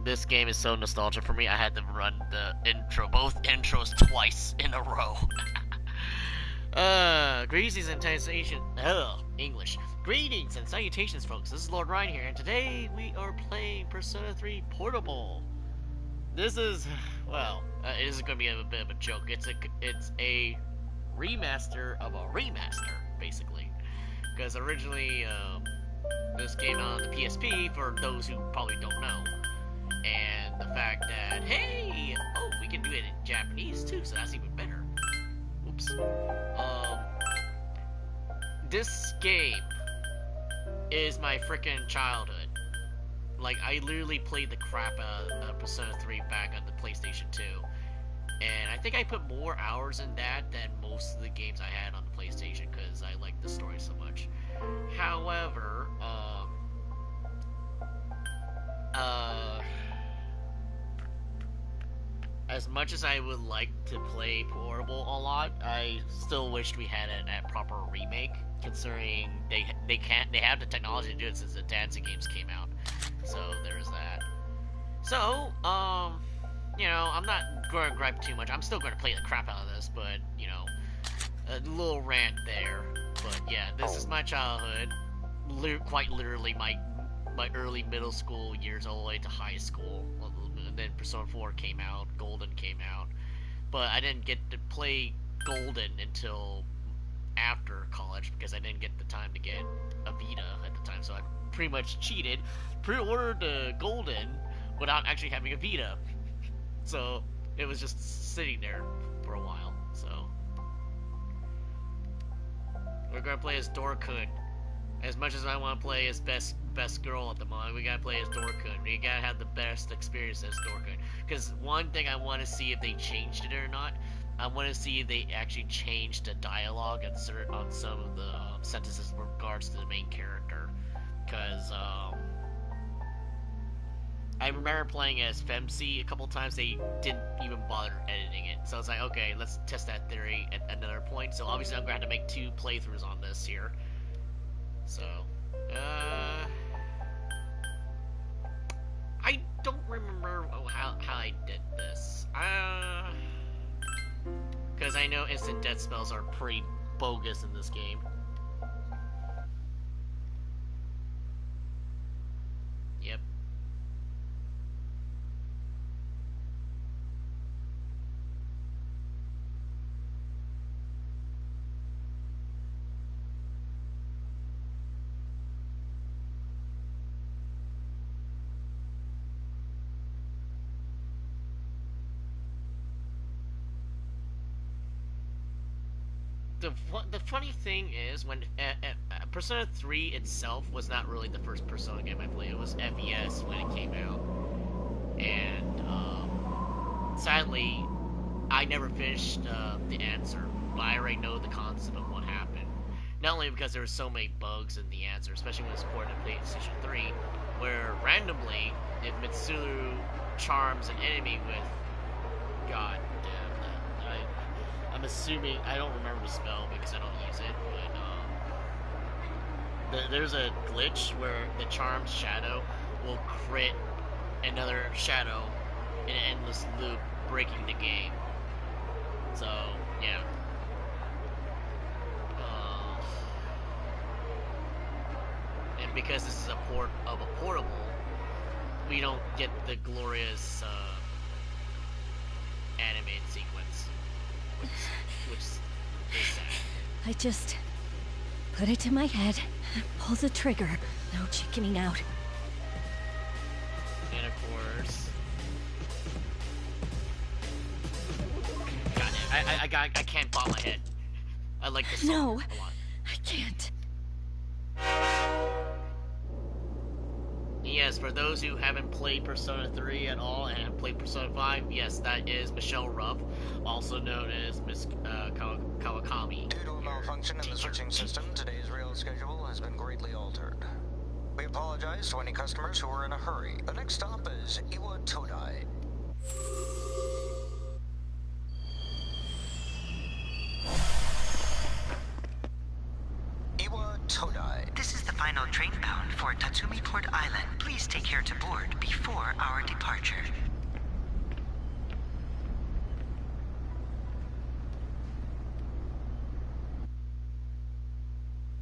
This game is so nostalgic for me. I had to run both intros twice in a row. Greetings and English. Greetings and salutations, folks. This is Lord Ryan here, and today we are playing Persona 3 Portable. This is, well, it is going to be a bit of a joke. It's a remaster of a remaster, basically, because originally, this came out on the PSP, for those who probably don't know. And the fact that, hey, oh, we can do it in Japanese too, so that's even better. Oops. This game is my freaking childhood. Like, I literally played the crap out of Persona 3 back on the PlayStation 2. And I think I put more hours in that than most of the games I had on the PlayStation, because I liked the story so much. However, as much as I would like to play Portable a lot, I still wished we had a proper remake, considering they have the technology to do it since the dancing games came out. So there's that. So, you know, I'm not going to gripe too much. I'm still going to play the crap out of this, but, you know, a little rant there. But yeah, this is my childhood. Quite literally my early middle school years all the way to high school. And then Persona 4 came out, Golden came out. But I didn't get to play Golden until after college, because I didn't get the time to get a Vita at the time. So I pretty much cheated, pre-ordered the Golden without actually having a Vita. So it was just sitting there for a while. So we're gonna play as Dorkun. As much as I want to play as best girl at the moment, we gotta play as Dorkun. We gotta have the best experience as Dorkun. Because one thing I want to see if they changed it or not. I want to see if they actually changed the dialogue on some of the sentences in regards to the main character. Because I remember playing as Femc a couple times. They didn't even bother editing it. So I was like, okay, let's test that theory at another point. So obviously I'm going to have to make 2 playthroughs on this here. So, I don't remember how I did this. Because I know instant death spells are pretty bogus in this game. Yep. The funny thing is, when Persona 3 itself was not really the first Persona game I played. It was FES when it came out. And, sadly, I never finished the answer, but I already know the concept of what happened. Not only because there were so many bugs in the answer, especially when it's ported to PlayStation 3, where randomly, if Mitsuru charms an enemy with... God damn that. I'm assuming... I don't remember the spell because I don't use it, but there's a glitch where the charmed shadow will crit another shadow in an endless loop, breaking the game. So, yeah. And because this is a port of a portable, we don't get the glorious animated sequence, which is sad. I just put it to my head, pull the trigger, no chickening out. And of course, God, I can't pop my head. I like this song No, a lot. I can't. Yes, for those who haven't played Persona 3 at all and have played Persona 5, yes, that is Michelle Ruff, also known as Miss Kawakami. Due to a malfunction in the switching system, today's rail schedule has been greatly altered. We apologize to any customers who are in a hurry. The next stop is Iwa Todai. Iwa Todai. This is the final train bound for Tatsumi Port Island. Please take care to board before our departure.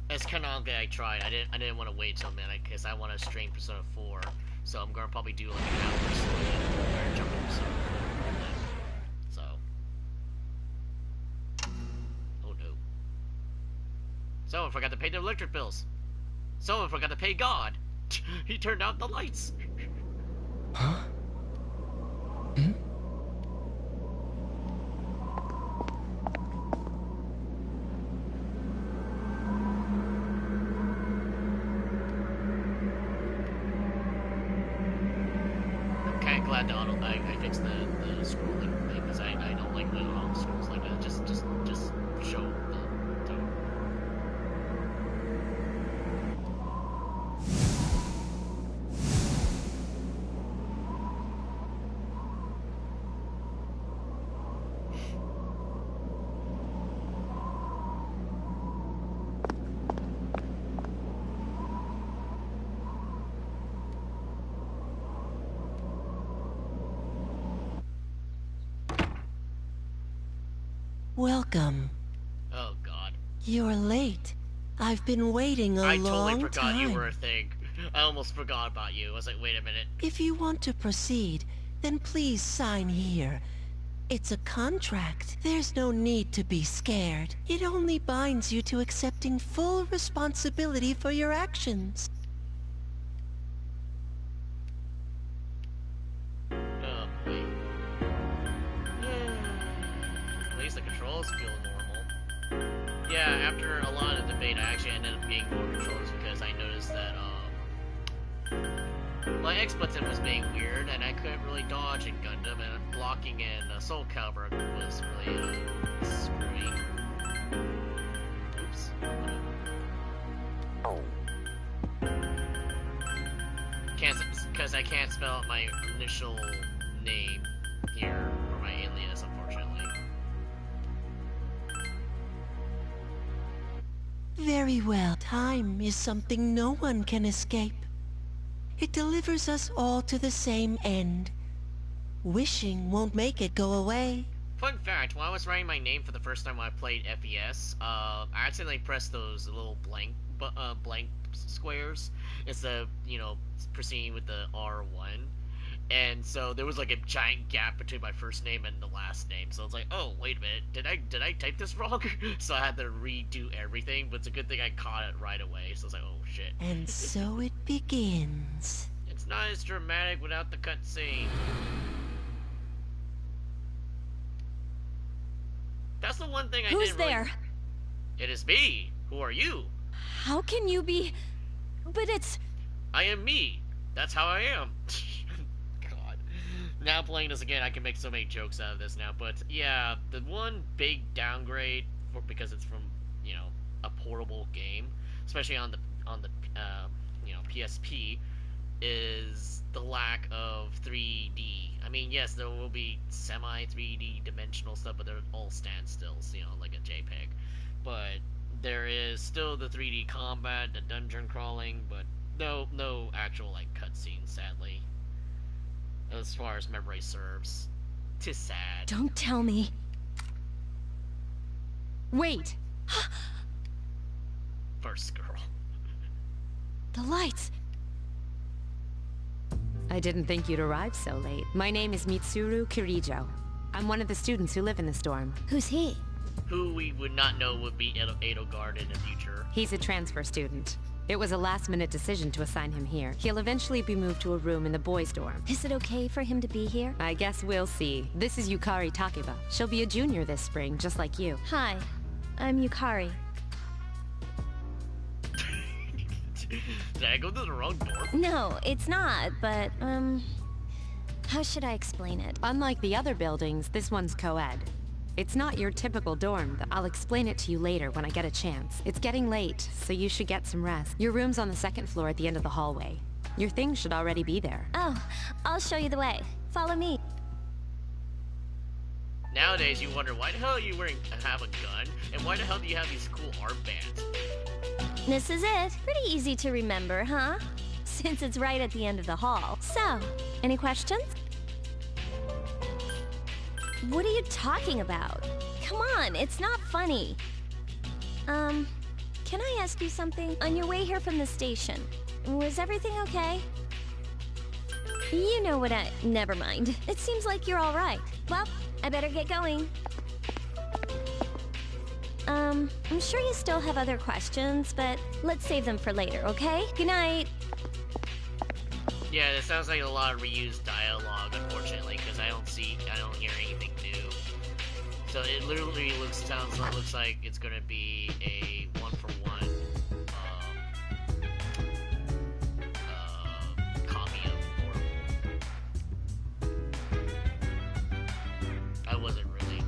As canonically, I tried. I didn't want to wait till midnight because I want to stream Persona 4. So I'm gonna probably do like an hour stream or jump into Persona 4. So. Oh no. Someone forgot to pay their electric bills. Someone forgot to pay God. He turned out the lights. Huh? Hmm? I'm kind of glad I fixed the scrolling thing because I don't like when it scrolls like that. Just show the tone. Welcome. Oh God. You're late. I've been waiting a I long totally forgot time. you were a thing. I almost forgot about you. I was like, wait a minute. If you want to proceed, then please sign here. It's a contract. There's no need to be scared. It only binds you to accepting full responsibility for your actions. Oh boy. At least the controls feel normal. Yeah, after a lot of debate, I actually ended up getting more controllers because I noticed that my X button was being weird, and I couldn't really dodge in Gundam, and blocking in Soul Calibur was really screwy. Oops. Because because I can't spell out my initial name here, or my alias, unfortunately. Very well. Time is something no one can escape. It delivers us all to the same end. Wishing won't make it go away. Fun fact, when I was writing my name for the first time when I played FES, I accidentally pressed those little blank squares instead of, proceeding with the R1. And so there was like a giant gap between my first name and the last name. So it's like, oh, wait a minute, did I type this wrong? So I had to redo everything, but it's a good thing I caught it right away. So I was like, oh shit. And so it begins. It's not as dramatic without the cutscene. That's the one thing I Who's didn't really... there? It is me. Who are you? How can you be... But it's... I am me. That's how I am. God. Now playing this again, I can make so many jokes out of this now. But yeah, the one big downgrade because it's from a portable game, especially on the PSP, is the lack of 3D. I mean, yes, there will be semi 3D dimensional stuff, but they're all standstills, like a JPEG. But there is still the 3D combat, the dungeon crawling, but no actual cutscenes, sadly. As far as memory serves. 'Tis sad. Don't tell me. Wait! First girl. The lights! I didn't think you'd arrive so late. My name is Mitsuru Kirijo. I'm one of the students who live in this dorm. Who's he? Who we would not know would be Edelgard in the future. He's a transfer student. It was a last-minute decision to assign him here. He'll eventually be moved to a room in the boys' dorm. Is it okay for him to be here? I guess we'll see. This is Yukari Takeba. She'll be a junior this spring, just like you. Hi, I'm Yukari. Did I go to the wrong door? No, it's not, but, how should I explain it? Unlike the other buildings, this one's co-ed. It's not your typical dorm. I'll explain it to you later when I get a chance. It's getting late, so you should get some rest. Your room's on the second floor at the end of the hallway. Your things should already be there. Oh, I'll show you the way. Follow me. Nowadays, you wonder why the hell are you have a gun, and why the hell do you have these cool armbands? This is it. Pretty easy to remember, huh? Since it's right at the end of the hall. So, any questions? What are you talking about? Come on, it's not funny. Can I ask you something? On your way here from the station, was everything okay? You know what never mind. It seems like you're all right. Well, I better get going. I'm sure you still have other questions, but let's save them for later, okay? Good night. Yeah, it sounds like a lot of reused dialogue, unfortunately, because I don't hear anything new. So it literally looks like it's gonna be a one-for-one copy of Portable. I wasn't really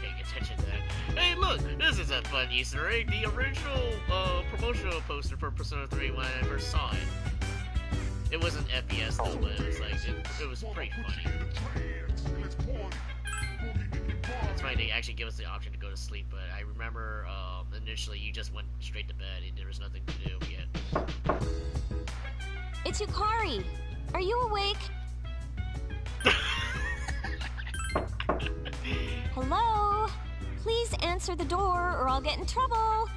paying attention to that. Hey, look, this is a fun Easter egg. The original promotional poster for Persona 3 when I first saw it. It wasn't FES though, but it was it was pretty funny. That's why they actually give us the option to go to sleep, but I remember initially you just went straight to bed and there was nothing to do yet. It's Yukari. Are you awake? Hello? Please answer the door or I'll get in trouble.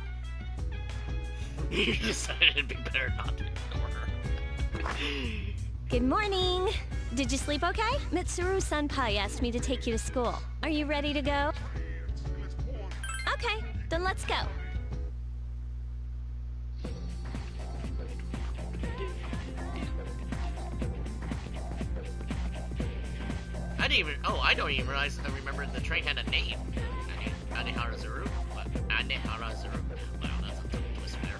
You decided it'd be better not to ignore her. Good morning. Did you sleep okay? Mitsuru-senpai asked me to take you to school. Are you ready to go? Okay, then let's go. I don't even realize I remembered the train had a name. Aneharazaru? What? Aneharazaru? Wow, that's a twist there.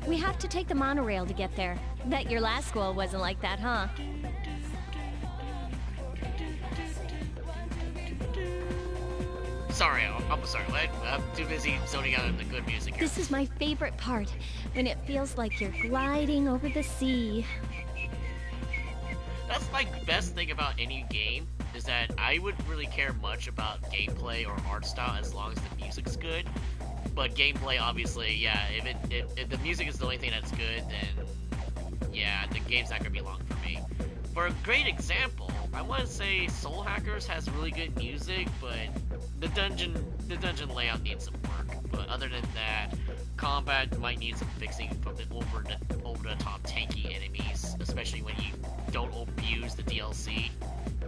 We have to take the monorail to get there. Bet your last school wasn't like that, huh? sorry. I'm sorry. What? I'm too busy zoning out on the good music here. This is my favorite part, when it feels like you're gliding over the sea. That's my best thing about any game, is that I wouldn't really care much about gameplay or art style as long as the music's good. But gameplay, obviously, yeah, if the music is the only thing that's good, then yeah, the game's not gonna be long for me. For a great example, I want to say Soul Hackers has really good music, but the dungeon layout needs some work. But other than that, combat might need some fixing from the over the top tanky enemies, especially when you don't abuse the DLC.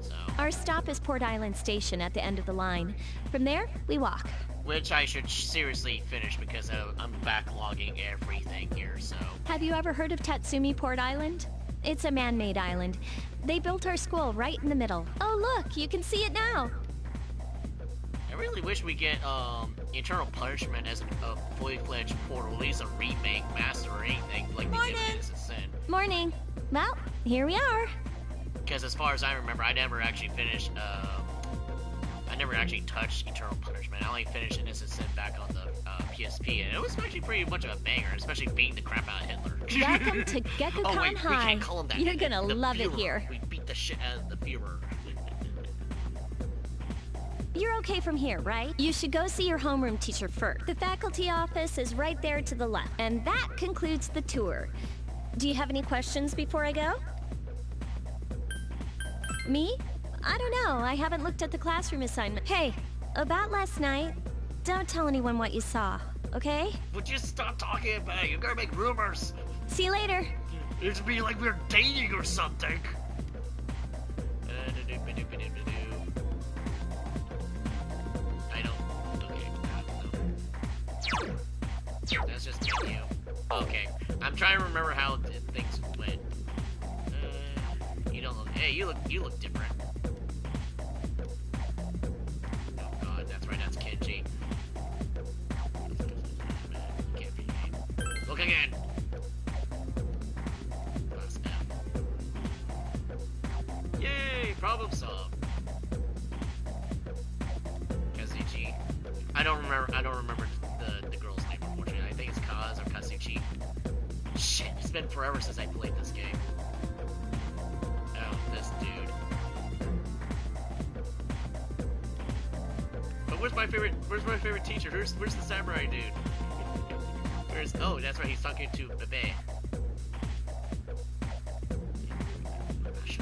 So, Our stop is Port Island Station at the end of the line. From there, we walk. which I should seriously finish because I'm backlogging everything here. So, Have you ever heard of Tatsumi Port Island? It's a man-made island. They built our school right in the middle. Oh look, you can see it now. I really wish we get Eternal Punishment as a fully fledged port, or at least a remake, master, or anything like they did with Innocent Sin. Morning. Well, here we are. Because as far as I remember, I never actually finished, I never actually touched Eternal Punishment. I only finished Innocent Sin back on the PSP, and it was actually pretty much of a banger, especially beating the crap out of Hitler. Welcome to Gekko-Kan Oh wait, we High. can't call him that. You're gonna The love it Führer. here. We beat the shit out of the Führer. You're okay from here, right? You should go see your homeroom teacher first. The faculty office is right there to the left. And that concludes the tour. Do you have any questions before I go? Me? I don't know. I haven't looked at the classroom assignment. Hey, about last night, don't tell anyone what you saw, okay? Would you stop talking about it? You're gonna make rumors. See you later. It'd be like we're dating or something. I don't. Okay. No. That's just you. Okay. I'm trying to remember how things went. You don't look. Hey, you look different. Oh God, that's right. That's Kenji. Look again. Press F. Yay! Problem solved. Kazuchi. I don't remember the girl's name, unfortunately. I think it's Kaz or Kazuchi. Shit! It's been forever since I played this game. Oh, this dude. But where's my favorite teacher? Where's the samurai dude? Oh, that's right, he's talking to Bebe.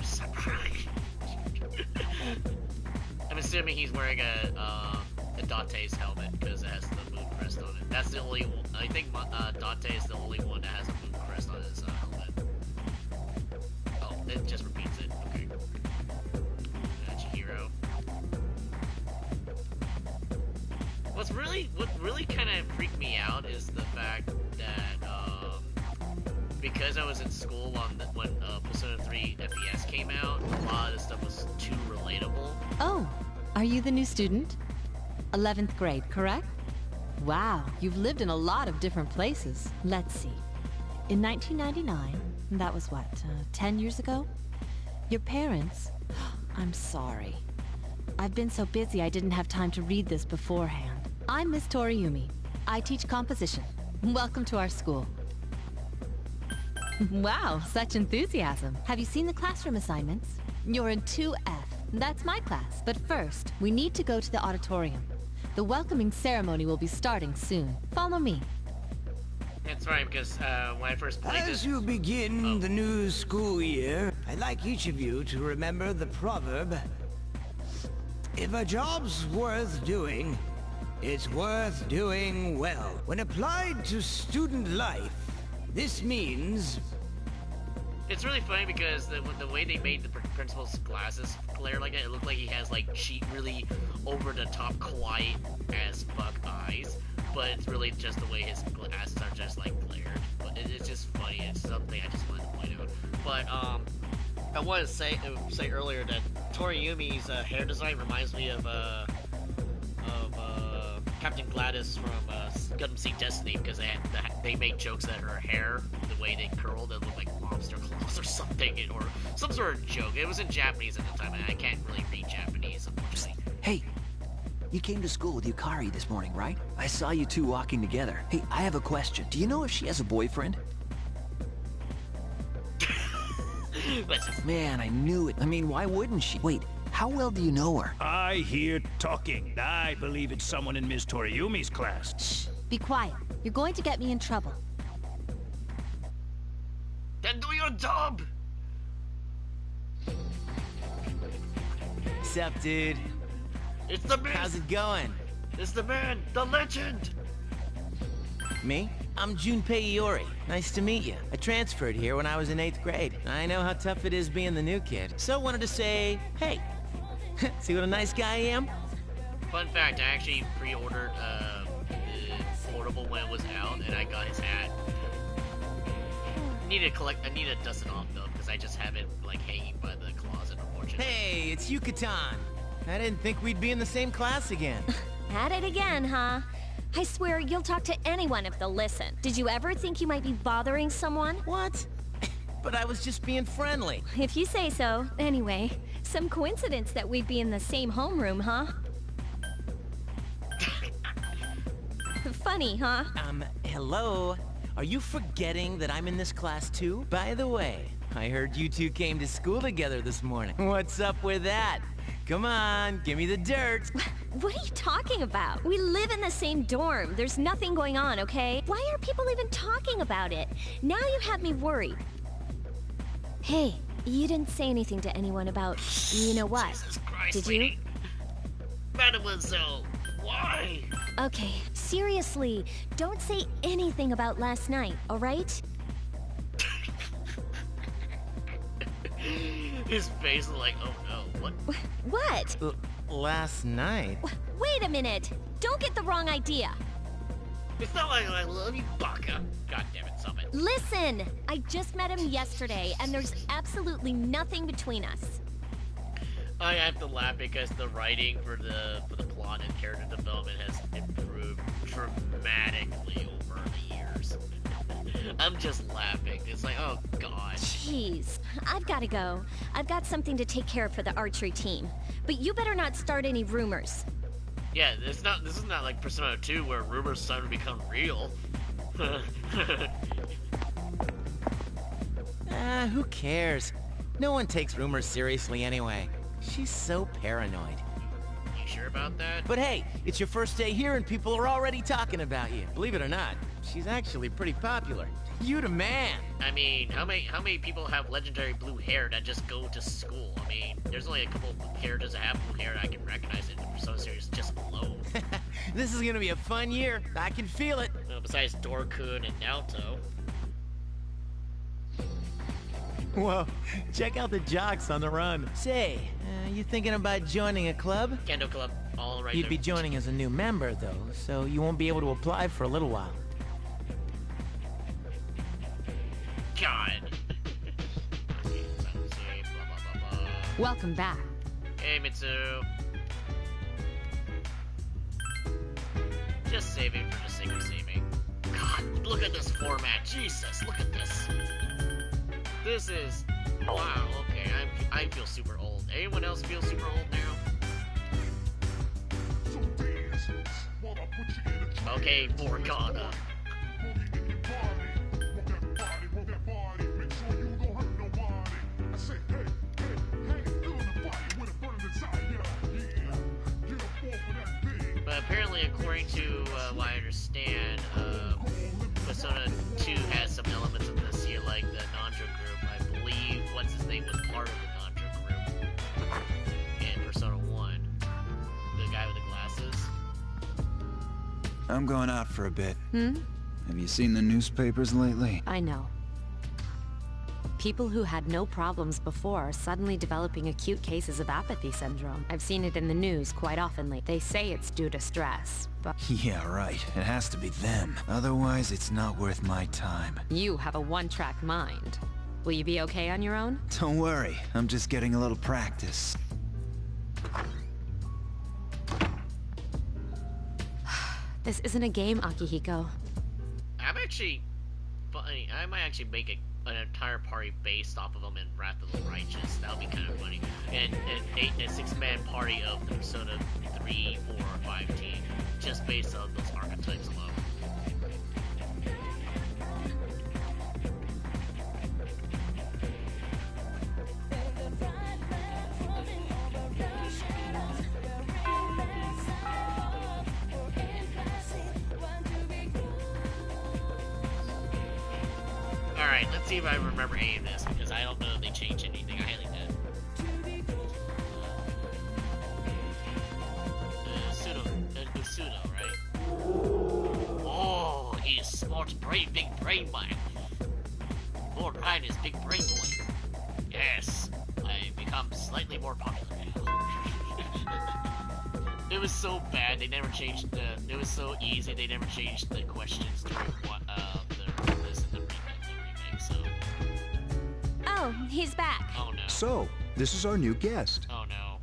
Samurai. I'm assuming he's wearing a Dante's helmet because it has the moon crest on it. That's the only one. I think Dante is the only one that has a moon crest on his helmet. Oh, it just repeats it. Okay. Chihiro. What really kind of freaked me out is the fact that because I was in school when Persona 3 FES came out, a lot of the stuff was too relatable. Oh, are you the new student? 11th grade, correct? Wow, you've lived in a lot of different places. Let's see. In 1999, that was what, 10 years ago? Your parents... I'm sorry. I've been so busy I didn't have time to read this beforehand. I'm Miss Toriumi. I teach composition. Welcome to our school. Wow, such enthusiasm. Have you seen the classroom assignments? You're in 2F. That's my class. But first, we need to go to the auditorium. The welcoming ceremony will be starting soon. Follow me. That's right, because when I first played this... As you begin the new school year, I'd like each of you to remember the proverb, if a job's worth doing, it's worth doing well. When applied to student life, this means... It's really funny because the way they made the principal's glasses glare like that, it looked like he has like really over-the-top quiet as fuck eyes, but it's really just the way his glasses are just like glared. But it's just funny. It's something I just wanted to point out. But I wanted to say earlier that Toriumi's hair design reminds me of Captain Gladys from Gundam Seed Destiny, because they made jokes that her hair, the way they curled, it looked like lobster claws or something, or some sort of joke. It was in Japanese at the time, and I can't really read Japanese, unfortunately. Hey, You came to school with Yukari this morning, right? I saw you two walking together. Hey, I have a question. Do you know if she has a boyfriend? Man, I knew it. I mean, why wouldn't she? Wait, how well do you know her? I hear talking. I believe it's someone in Miss Toriumi's class. Shh, be quiet. You're going to get me in trouble. Then do your job! What's up, dude? It's the man! How's it going? It's the man! The legend! Me? I'm Junpei Iori. Nice to meet you. I transferred here when I was in 8th grade. I know how tough it is being the new kid, so wanted to say, hey. See what a nice guy I am? Fun fact, I actually pre-ordered the portable when it was out, and I got his hat. I need to dust it off though, because I just have it like hanging by the closet, unfortunately. Hey, it's Yucatan. I didn't think we'd be in the same class again. At it again, huh? I swear you'll talk to anyone if they'll listen. Did you ever think you might be bothering someone? What? But I was just being friendly. If you say so. Anyway, some coincidence that we'd be in the same homeroom, huh? Funny, huh? Hello? Are you forgetting that I'm in this class too? By the way, I heard you two came to school together this morning. What's up with that? Come on, give me the dirt. What are you talking about? We live in the same dorm. There's nothing going on, okay? Why are people even talking about it? Now you have me worried. Hey, you didn't say anything to anyone about, you know what? Jesus Christ, Did lady. you? Mademoiselle, why? Okay, seriously, don't say anything about last night, alright? His face is like, oh no, what? What? Last night? Wait a minute! Don't get the wrong idea! It's not like I love you, baka. God damn it, stop it. Listen! I just met him yesterday, and there's absolutely nothing between us. I have to laugh because the writing for the plot and character development has improved dramatically over the years. I'm just laughing. It's like, oh god. Jeez, I've gotta go. I've got something to take care of for the archery team. But you better not start any rumors. Yeah, this is not like Persona 2 where rumors start to become real. Who cares? No one takes rumors seriously anyway. She's so paranoid. You sure about that? But hey, it's your first day here and people are already talking about you. Believe it or not, she's actually pretty popular. You the man. I mean, how many people have legendary blue hair that just go to school? I mean, there's only a couple of characters that have blue hair that I can recognize in the Persona series just alone. This is gonna be a fun year. I can feel it. Besides Dorkun and Naoto. Whoa, check out the jocks on the run. Say, you thinking about joining a club? Kendo Club, all right You'd there. be joining as a new member, though, so you won't be able to apply for a little while. God. Welcome back. Hey, Mitsu. Just saving for the sake of saving. God, look at this format. Jesus, look at this. This is... Wow, okay, I feel super old. Anyone else feel super old now? Okay, Morgana. But apparently, according to what I understand, Persona 2 has some elements of this here, like the Nandra group. I believe what's his name was part of the Nandra group in Persona 1. The guy with the glasses. I'm going out for a bit. Hmm? Have you seen the newspapers lately? I know. People who had no problems before are suddenly developing acute cases of apathy syndrome. I've seen it in the news quite often lately. They say it's due to stress, but... Yeah, right. It has to be them. Otherwise, it's not worth my time. You have a one-track mind. Will you be okay on your own? Don't worry. I'm just getting a little practice. This isn't a game, Akihiko. I'm actually... Funny, I might actually make a an entire party based off of them in Wrath of the Righteous. That would be kind of funny. And a 6-man party of the Persona 3, 4, or 5 team, just based on those archetypes alone. Alright, let's see if I remember any of this, because I don't know if they changed anything. I highly doubt. Pseudo, right? Oh, he's smart, brave, big brain man. Lord Ryan is big brain boy. Yes, I become slightly more popular now. It was so bad, they never changed the... It was so easy, they never changed the questions during the remake, so... Oh, he's back. Oh no. So, this is our new guest. Oh no.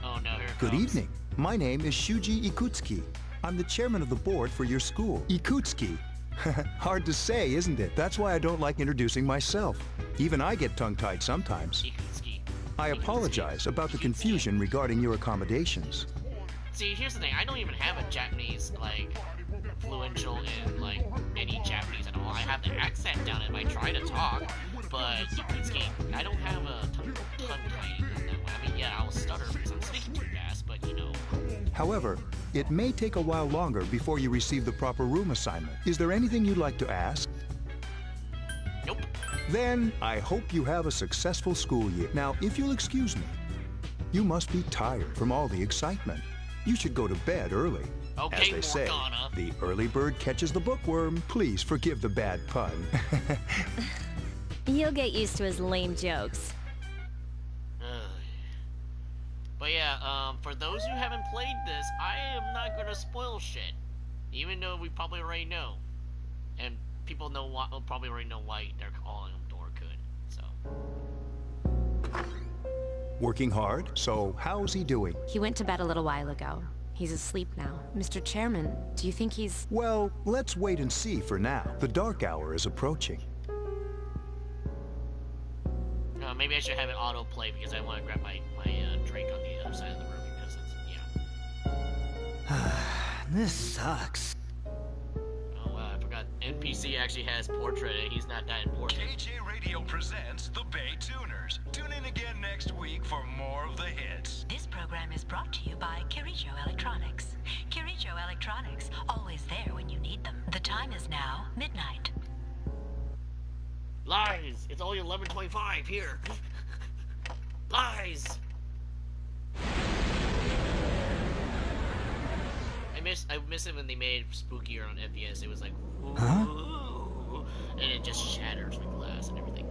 Oh no, here it Good comes. evening. My name is Shuji Ikutsuki. I'm the chairman of the board for your school. Ikutsuki. Hard to say, isn't it? That's why I don't like introducing myself. Even I get tongue-tied sometimes. Ikutsuki. I apologize about the confusion regarding your accommodations. See, here's the thing, I don't even have a Japanese, like, fluential in, like, any Japanese at all. I have the accent down if I try to talk, but Ikutsuki, I don't have a tongue-tied in that way. I mean, yeah, I'll stutter because I'm speaking too fast, but, you know. However, it may take a while longer before you receive the proper room assignment. Is there anything you'd like to ask? Nope. Then, I hope you have a successful school year. Now, if you'll excuse me, you must be tired from all the excitement. You should go to bed early. Okay, As they say, Morgana. the early bird catches the bookworm. Please forgive the bad pun. You'll get used to his lame jokes. But yeah, for those who haven't played this, I am not gonna spoil shit. Even though we probably already know. And people know why, will probably already know why they're calling him Dorkun, so. Working hard, so how's he doing? He went to bed a little while ago. He's asleep now. Mr. Chairman, do you think he's... Well, let's wait and see for now. The dark hour is approaching. Maybe I should have it auto-play because I want to grab my drink on the other side of the room because it's, yeah. This sucks. Oh, I forgot. NPC actually has portrait and he's not that important. KJ Radio presents The Bay Tuners. Tune in again next week for more of the hits. This program is brought to you by Kirijo Electronics. Kirijo Electronics, always there when you need them. The time is now midnight. Lies! It's only 11:25 here. Lies! I miss it when they made spookier on FPS. It was like, ooh, Huh? and it just shatters with glass and everything.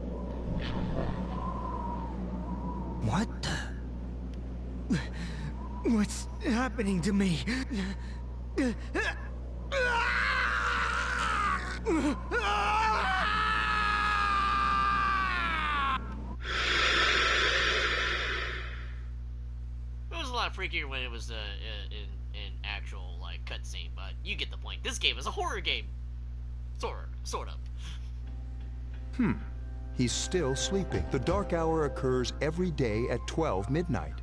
What the... What's happening to me? It was a lot freakier when it was in actual like cutscene, but you get the point. This game is a horror game, sort of. He's still sleeping. The dark hour occurs every day at 12 midnight.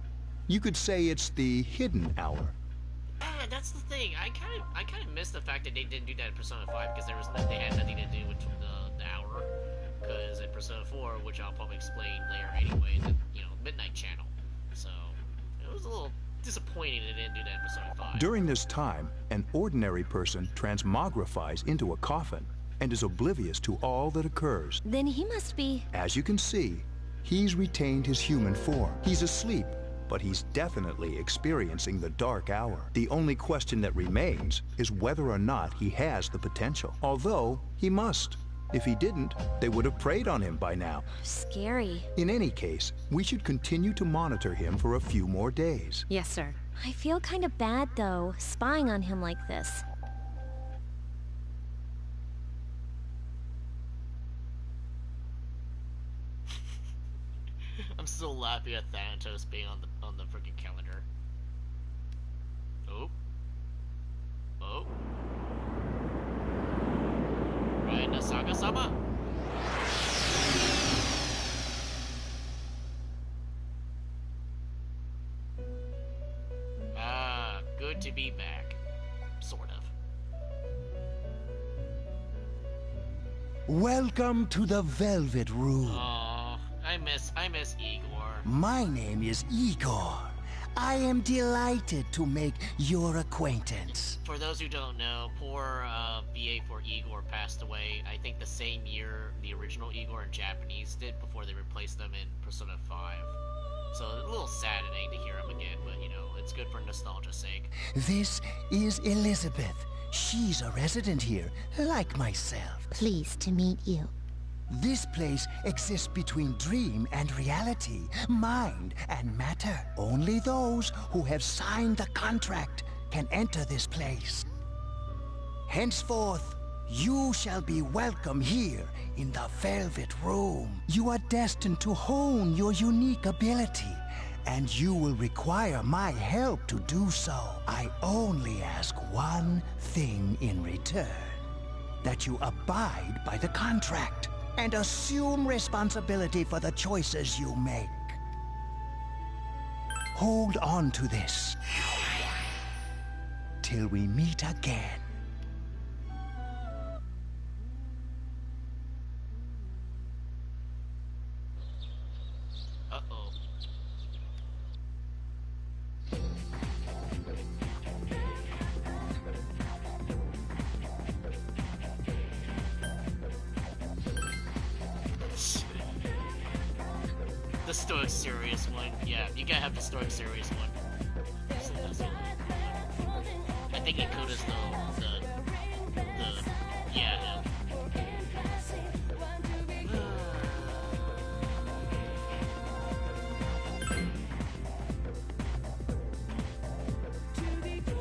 You could say it's the hidden hour. That's the thing. I kind of miss the fact that they didn't do that in Persona 5 because they had nothing to do with the hour. Because in Persona 4, which I'll probably explain later anyway, the midnight channel. So it was a little disappointing they didn't do that in Persona 5. During this time, an ordinary person transmogrifies into a coffin and is oblivious to all that occurs. Then he must be... As you can see, he's retained his human form. He's asleep, but he's definitely experiencing the dark hour. The only question that remains is whether or not he has the potential. Although, he must. If he didn't, they would have preyed on him by now. Scary. In any case, we should continue to monitor him for a few more days. Yes, sir. I feel kind of bad, though, spying on him like this. I'm still laughing at Thanatos being on the freaking calendar. Oh. Right, Nasaka-sama. Welcome to the Velvet Room. Oh, I miss Igor. My name is Igor. I am delighted to make your acquaintance. For those who don't know, poor VA for Igor passed away, I think the same year the original Igor in Japanese did, before they replaced them in Persona 5. So a little saddening to hear him again, but you know, it's good for nostalgia's sake. This is Elizabeth. She's a resident here, like myself. Pleased to meet you. This place exists between dream and reality, mind and matter. Only those who have signed the contract can enter this place. Henceforth, you shall be welcome here in the Velvet Room. You are destined to hone your unique ability, and you will require my help to do so. I only ask one thing in return: that you abide by the contract and assume responsibility for the choices you make. Hold on to this till we meet again. Uh-oh. The stoic serious one. Yeah, you gotta have the stoic serious one. I think Ikuda's the yeah, him.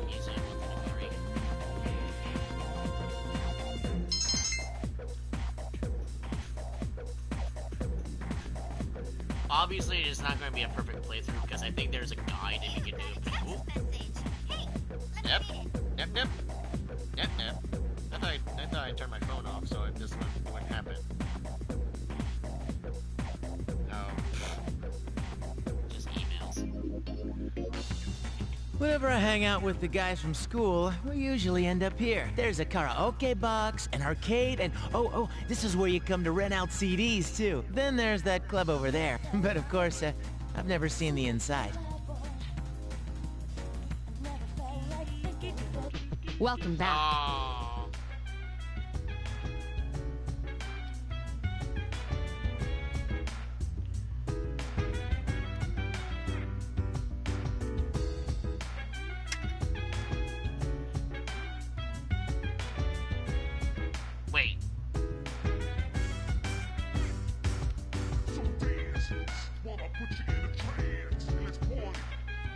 He's able to agree. Obviously, it's not going to be a perfect playthrough because I think there's a guide that you can do. Ooh. Yep. Yep. Yep. Yep. Yep. I thought I turned my phone off, so this wouldn't happen. Oh. Just emails. Whenever I hang out with the guys from school, we usually end up here. There's a karaoke box, an arcade, and oh, this is where you come to rent out CDs, too. Then there's that club over there. But of course, I've never seen the inside. Welcome back. Wait.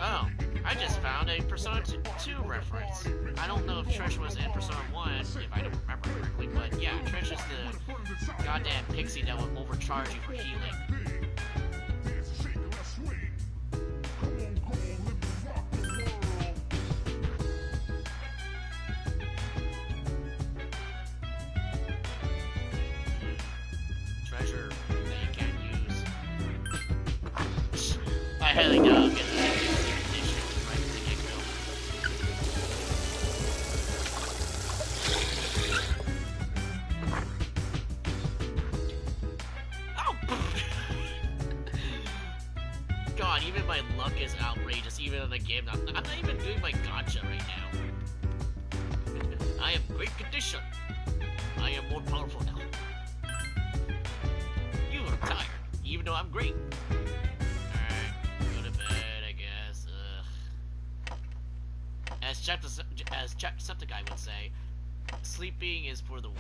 Oh, I just found a Persona 2 reference. I don't know if Trish was in Persona 1, if I don't remember correctly, but yeah, Trish is the goddamn pixie that will overcharge you for healing. Treasure that you can't use. I highly doubt I'll get that condition right from the get-go. Oh! God, even my luck is outrageous, even in the game. I'm not even doing my gacha right now. I am great condition. I am more powerful now. You look tired, even though I'm great. Alright, go to bed, I guess. As Jacksepticeye would say, sleeping is for the weak.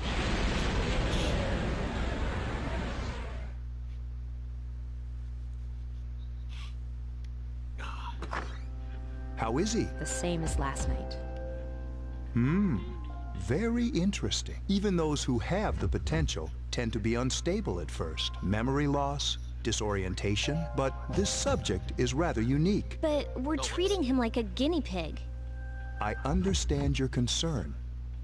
How is he? The same as last night. Very interesting. Even those who have the potential tend to be unstable at first. Memory loss, disorientation, but this subject is rather unique. But we're treating him like a guinea pig. I understand your concern,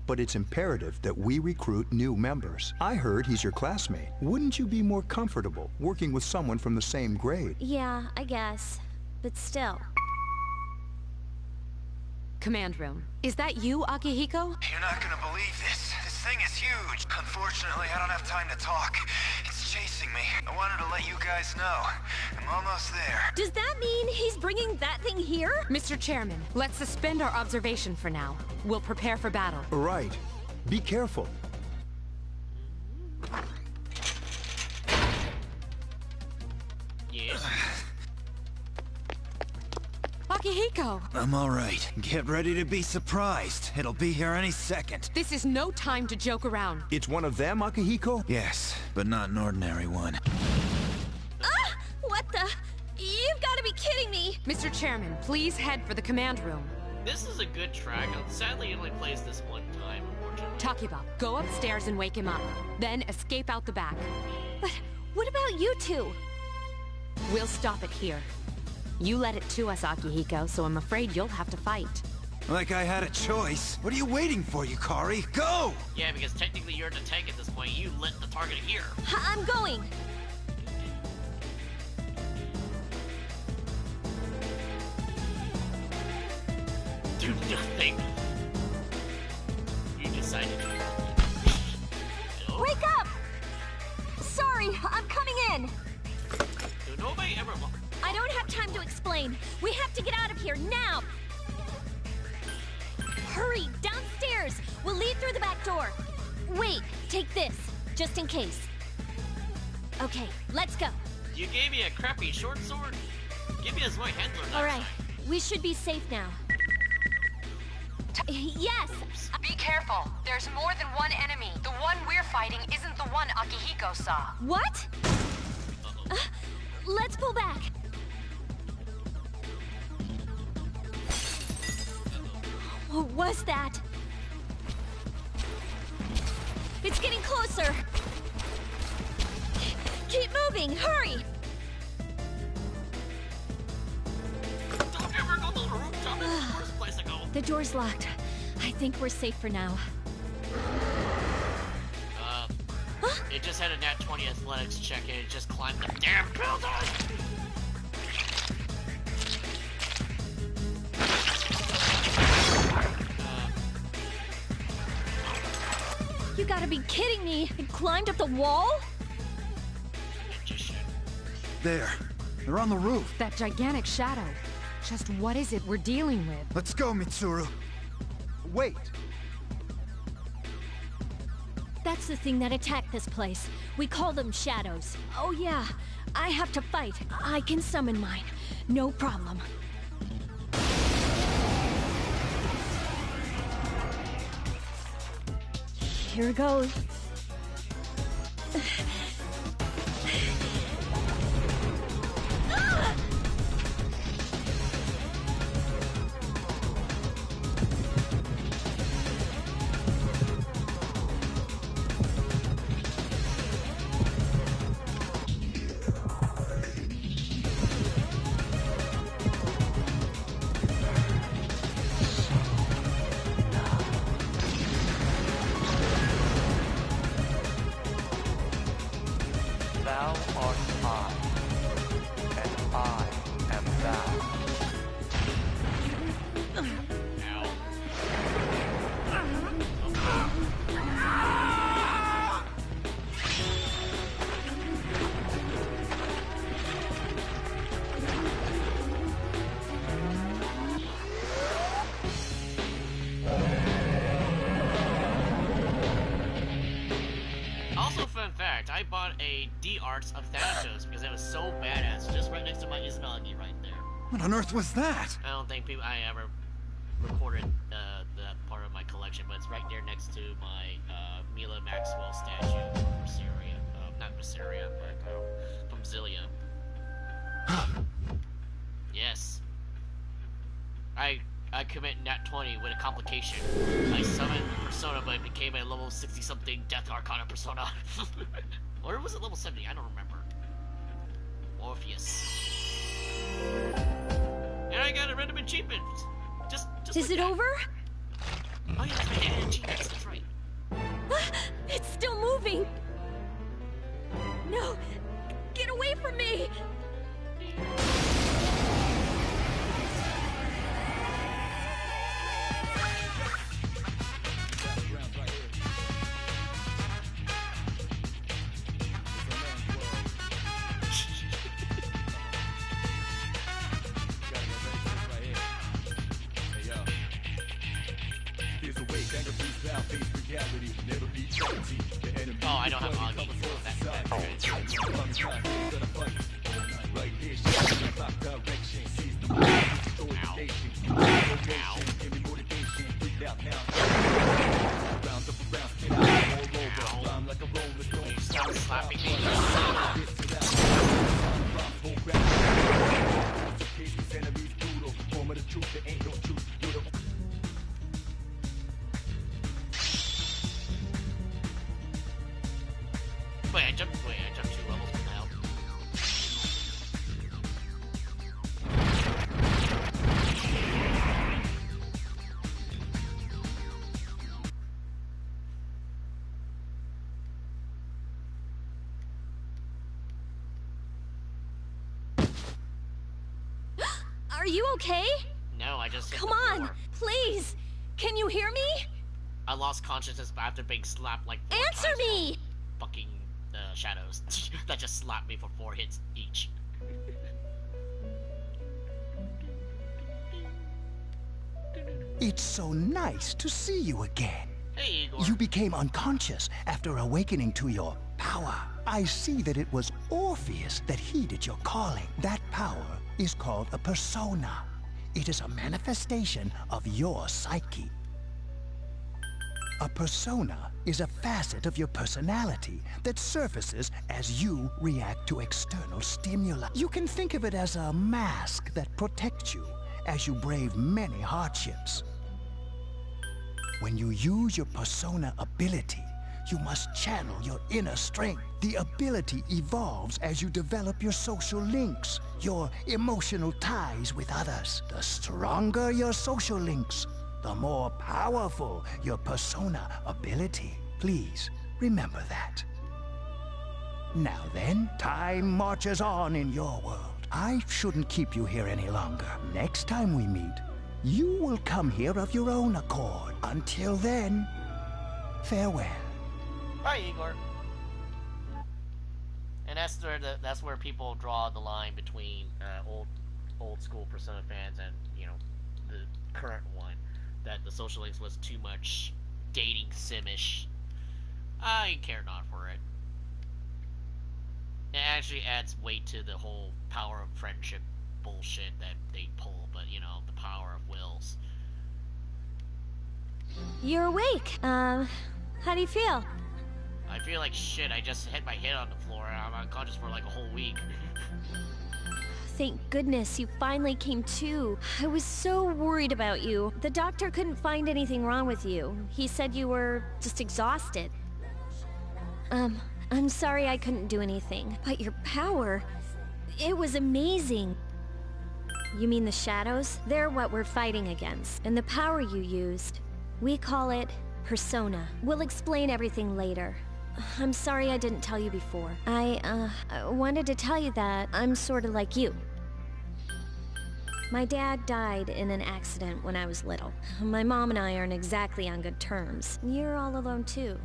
but it's imperative that we recruit new members. I heard he's your classmate. Wouldn't you be more comfortable working with someone from the same grade? Yeah, I guess. But still. command room. Is that you, Akihiko? You're not gonna believe this. This thing is huge. Unfortunately, I don't have time to talk. It's chasing me. I wanted to let you guys know. I'm almost there. Does that mean he's bringing that thing here? Mr. Chairman, let's suspend our observation for now. We'll prepare for battle. Right. Be careful. Yes. Akihiko! I'm all right. Get ready to be surprised. It'll be here any second. This is no time to joke around. It's one of them, Akihiko? Yes, but not an ordinary one. Ah! What the? You've got to be kidding me! Mr. Chairman, please head for the command room. This is a good track. Sadly, it only plays this one time, unfortunately. Takiba, go upstairs and wake him up. Then escape out the back. But what about you two? We'll stop it here. You led it to us, Akihiko, so I'm afraid you'll have to fight. Like I had a choice. What are you waiting for, Yukari? Go! Yeah, because technically you're the tank at this point. You lit the target here. I'm going! Do nothing. You decided to. Hello? Wake up! Sorry, I'm coming in. Did nobody ever look? I don't have time to explain. We have to get out of here now. Hurry, downstairs. We'll leave through the back door. Wait, take this, just in case. Okay, let's go. You gave me a crappy short sword. Give me a Zoid handler next All right, time. we should be safe now. Yes! Be careful. There's more than one enemy. The one we're fighting isn't the one Akihiko saw. What? Let's pull back. What was that? It's getting closer. Keep moving, hurry! Don't ever go to the rooftop. It's the worst place to go. The door's locked. I think we're safe for now. It just had a nat 20 athletics check and it just climbed the damn building! You gotta be kidding me! It climbed up the wall? There. They're on the roof. That gigantic shadow. Just what is it we're dealing with? Let's go, Mitsuru. Wait! That's the thing that attacked this place. We call them shadows. Oh yeah, I have to fight. I can summon mine. No problem. Here goes. Thou art I, and I am thou. Also, fun fact, I bought a D-Arts of Thanatos because it was so badass, just right next to my Izanagi right there. What on earth was that? I don't think I ever recorded that part of my collection, but it's right there next to my Mila Maxwell statue from Syria. Not from Syria, but from Zilia. Yes. I commit nat 20 with a complication. I summoned Persona, but it became a level 60-something Death Arcana Persona. Or was it level 70? I don't remember. Orpheus. And I got a random achievement. Just Is like it that. over? Oh yeah, that's right. Achievements, that's right. It's still moving! No! Get away from me! Oh, I don't have Augie. Stop slapping me. Wait, I jumped 2 levels from now. Are you okay? No, I just hit Come the on, floor. please. Can you hear me? I lost consciousness after being slapped like 4 Answer times me! from fucking shadows that just slapped me for 4 hits each. It's so nice to see you again. Hey, Igor. You became unconscious after awakening to your power. I see that it was Orpheus that heeded your calling. That power is called a persona. It is a manifestation of your psyche. A persona is a facet of your personality that surfaces as you react to external stimuli. You can think of it as a mask that protects you as you brave many hardships. When you use your persona ability, you must channel your inner strength. The ability evolves as you develop your social links, your emotional ties with others. The stronger your social links, the more powerful your persona ability. Please remember that. Now then, time marches on in your world. I shouldn't keep you here any longer. Next time we meet, you will come here of your own accord. Until then, farewell. Hi, Igor. And that's where people draw the line between old school Persona fans and, you know, the current one. That the social links was too much dating simish. I care not for it. It actually adds weight to the whole power of friendship bullshit that they pull, but you know, the power of wills. You're awake. How do you feel? I feel like shit. I just hit my head on the floor and I'm unconscious for like a whole week. Thank goodness you finally came to. I was so worried about you. The doctor couldn't find anything wrong with you. He said you were just exhausted. I'm sorry I couldn't do anything, but your power, it was amazing. You mean the shadows? They're what we're fighting against. And the power you used, we call it persona. We'll explain everything later. I'm sorry I didn't tell you before. I wanted to tell you that I'm sort of like you. My dad died in an accident when I was little. My mom and I aren't exactly on good terms. You're all alone too.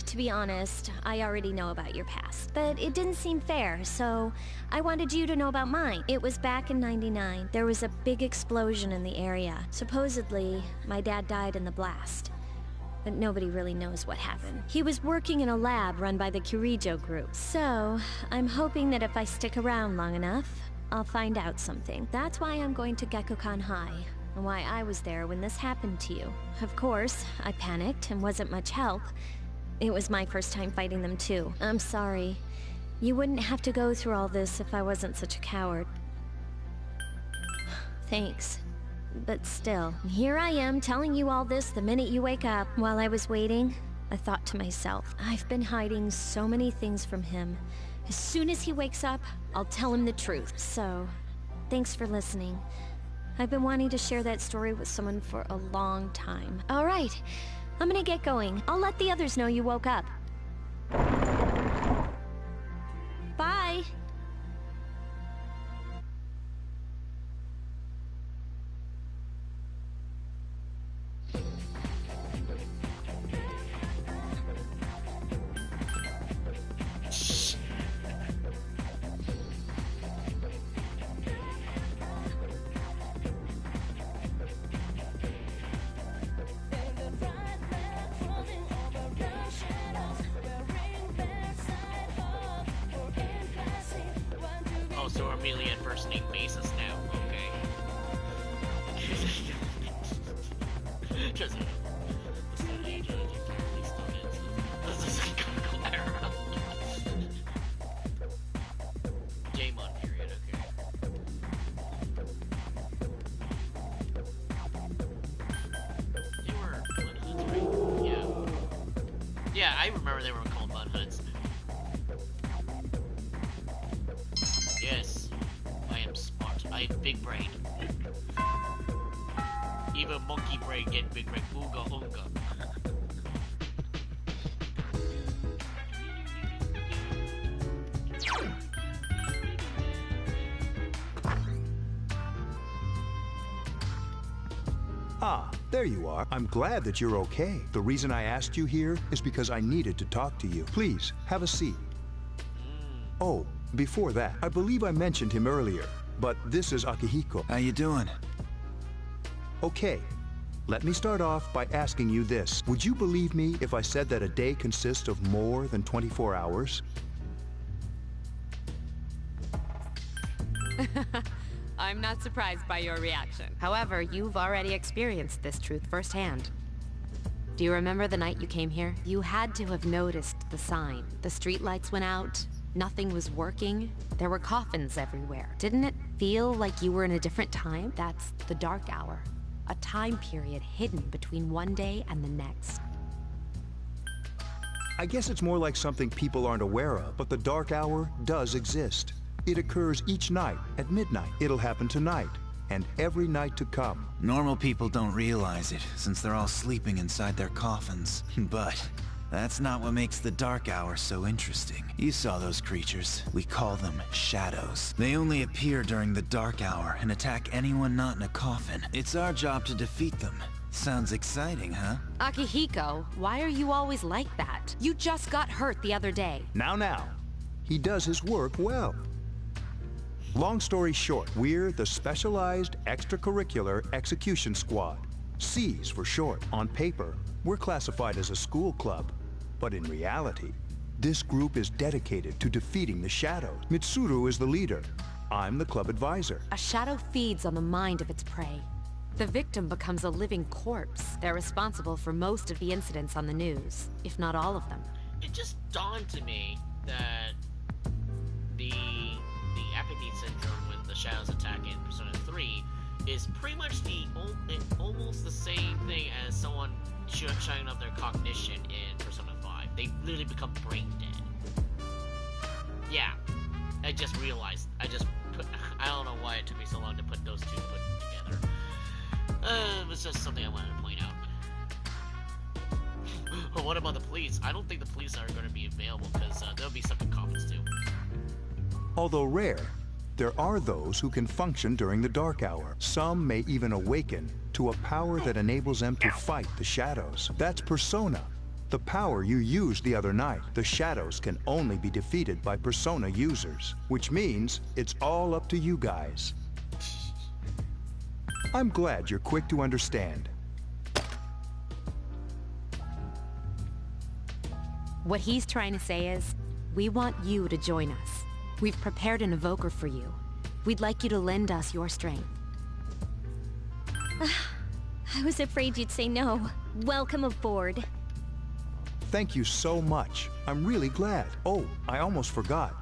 To be honest, I already know about your past, but it didn't seem fair, so I wanted you to know about mine. It was back in '99. There was a big explosion in the area. Supposedly, my dad died in the blast, but nobody really knows what happened. He was working in a lab run by the Kirijo group, so I'm hoping that if I stick around long enough, I'll find out something. That's why I'm going to Gekkoukan High, and why I was there when this happened to you. Of course, I panicked and wasn't much help. It was my first time fighting them too. I'm sorry. You wouldn't have to go through all this if I wasn't such a coward. Thanks. But still, here I am telling you all this the minute you wake up. While I was waiting, I thought to myself, I've been hiding so many things from him. As soon as he wakes up, I'll tell him the truth. So, thanks for listening. I've been wanting to share that story with someone for a long time. All right. I'm gonna get going. I'll let the others know you woke up. Bye! Shadow. Amelia first name basis now, okay? Just J-Mon period, okay. They were Mud Hoods, right? Yeah. Yeah, I remember they were called Mud Hoods. Yes, I am smart. I have big brain. Even monkey brain get big brain. Ooga ooga. Ah, there you are. I'm glad that you're okay. The reason I asked you here is because I needed to talk to you. Please, have a seat. Oh, before that, I believe I mentioned him earlier, but this is Akihiko. How you doing? Okay, let me start off by asking you this. Would you believe me if I said that a day consists of more than 24 hours? I'm not surprised by your reaction. However, you've already experienced this truth firsthand. Do you remember the night you came here? You had to have noticed the sign. The streetlights went out, nothing was working, there were coffins everywhere. Didn't it feel like you were in a different time? That's the dark hour. A time period hidden between one day and the next. I guess it's more like something people aren't aware of, but the dark hour does exist. It occurs each night at midnight. It'll happen tonight, and every night to come. Normal people don't realize it, since they're all sleeping inside their coffins. But that's not what makes the dark hour so interesting. You saw those creatures. We call them shadows. They only appear during the dark hour and attack anyone not in a coffin. It's our job to defeat them. Sounds exciting, huh? Akihiko, why are you always like that? You just got hurt the other day. Now. He does his work well. Long story short, we're the Specialized Extracurricular Execution Squad. C's for short. On paper, we're classified as a school club. But in reality, this group is dedicated to defeating the shadows. Mitsuru is the leader. I'm the club advisor. A shadow feeds on the mind of its prey. The victim becomes a living corpse. They're responsible for most of the incidents on the news, if not all of them. It just dawned to me that the Apathy syndrome when the shadows attack in Persona 3 is pretty much almost the same thing as someone shutting up their cognition in Persona 5. They literally become brain dead. Yeah, I just realized. I don't know why it took me so long to put those two together. It was just something I wanted to point out. But what about the police? I don't think the police are going to be available because there'll be stuff in coffins too. Although rare, there are those who can function during the dark hour. Some may even awaken to a power that enables them to fight the shadows. That's Persona, the power you used the other night. The shadows can only be defeated by Persona users, which means it's all up to you guys. I'm glad you're quick to understand. What he's trying to say is, we want you to join us. We've prepared an evoker for you. We'd like you to lend us your strength. I was afraid you'd say no. Welcome aboard. Thank you so much. I'm really glad. Oh, I almost forgot.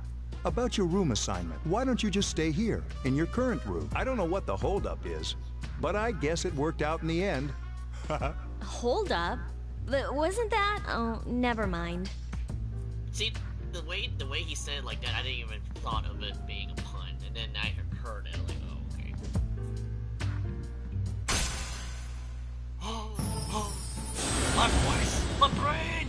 About your room assignment. Why don't you just stay here, in your current room? I don't know what the holdup is, but I guess it worked out in the end. Hold up? Wasn't that? Oh, never mind. See, the way he said it like that, I didn't even thought of it being a pun, and then I heard it like, oh, okay. My voice, my brain.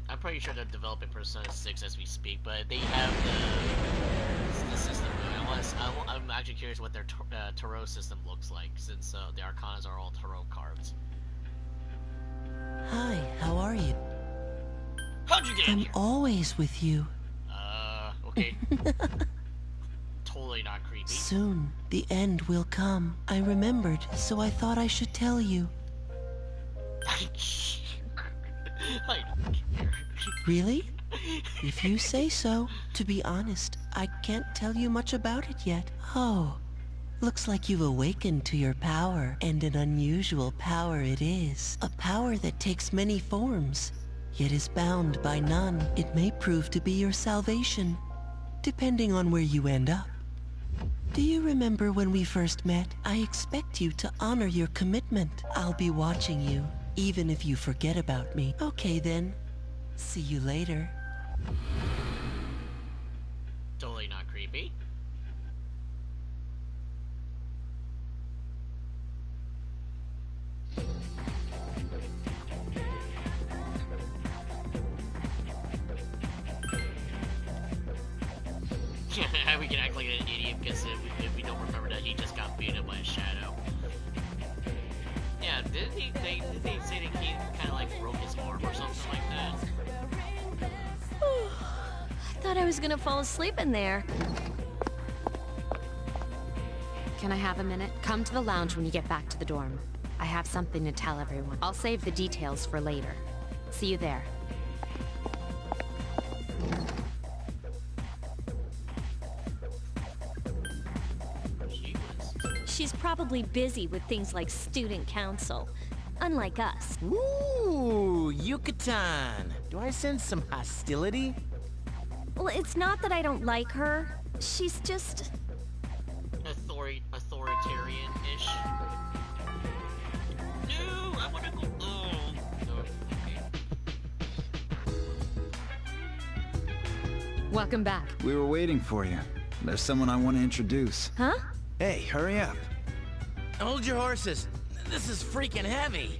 I'm pretty sure they're developing Persona 6 as we speak, but they have the system going. I'm actually curious what their tarot system looks like, since the Arcanas are all tarot cards. Hi, how are you? How'd you get in I'm here? always with you. Okay. Totally not creepy. Soon, the end will come. I remembered, so I thought I should tell you. I don't care. Really? If you say so. To be honest, I can't tell you much about it yet. Oh, looks like you've awakened to your power, and an unusual power it is. A power that takes many forms, yet is bound by none. It may prove to be your salvation, depending on where you end up. Do you remember when we first met? I expect you to honor your commitment. I'll be watching you, even if you forget about me. Okay then. See you later. Totally not creepy. We can act like an idiot because we don't remember that he just got beaten up by a shadow. Yeah, did they say that he kind of like broke his arm or something like that? I thought I was gonna fall asleep in there. Can I have a minute? Come to the lounge when you get back to the dorm. I have something to tell everyone. I'll save the details for later. See you there. She's probably busy with things like student council, unlike us. Ooh, Yucatan. Do I sense some hostility? Well, it's not that I don't like her. She's just... authoritarian-ish. No, I wanna go... Oh, okay. Welcome back. We were waiting for you. There's someone I want to introduce. Huh? Hey, hurry up. Hold your horses. This is freaking heavy.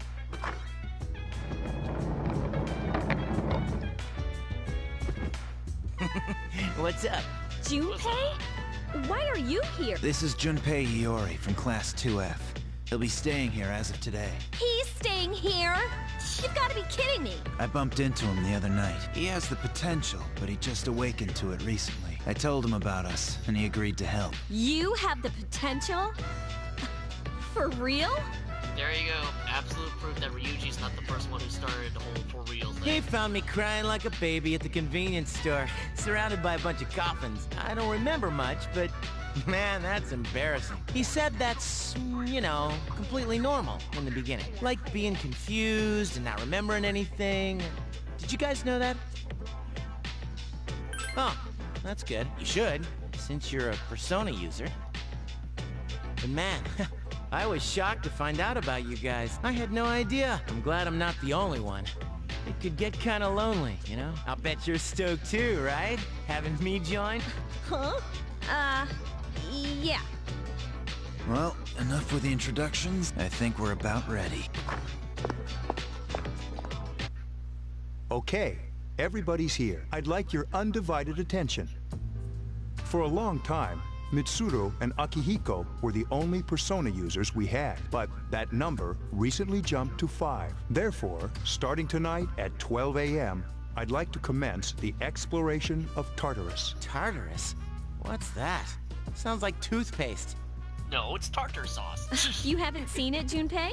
What's up? Junpei? Why are you here? This is Junpei Iori from Class 2F. He'll be staying here as of today. He's staying here? You've got to be kidding me. I bumped into him the other night. He has the potential, but he just awakened to it recently. I told him about us, and he agreed to help. You have the potential? For real? There you go. Absolute proof that Ryuji's not the first one who started the whole for real thing. He found me crying like a baby at the convenience store, surrounded by a bunch of coffins. I don't remember much, but man, that's embarrassing. He said that's, you know, completely normal in the beginning. Like being confused and not remembering anything. Did you guys know that? Oh, that's good. You should, since you're a Persona user. But man, I was shocked to find out about you guys. I had no idea. I'm glad I'm not the only one. It could get kinda lonely, you know? I'll bet you're stoked too, right? Having me join? Huh? Yeah. Well, enough with the introductions. I think we're about ready. Okay, everybody's here. I'd like your undivided attention. For a long time, Mitsuru and Akihiko were the only Persona users we had, but that number recently jumped to 5. Therefore, starting tonight at 12 a.m., I'd like to commence the exploration of Tartarus. Tartarus? What's that? Sounds like toothpaste. No, it's tartar sauce. You haven't seen it, Junpei?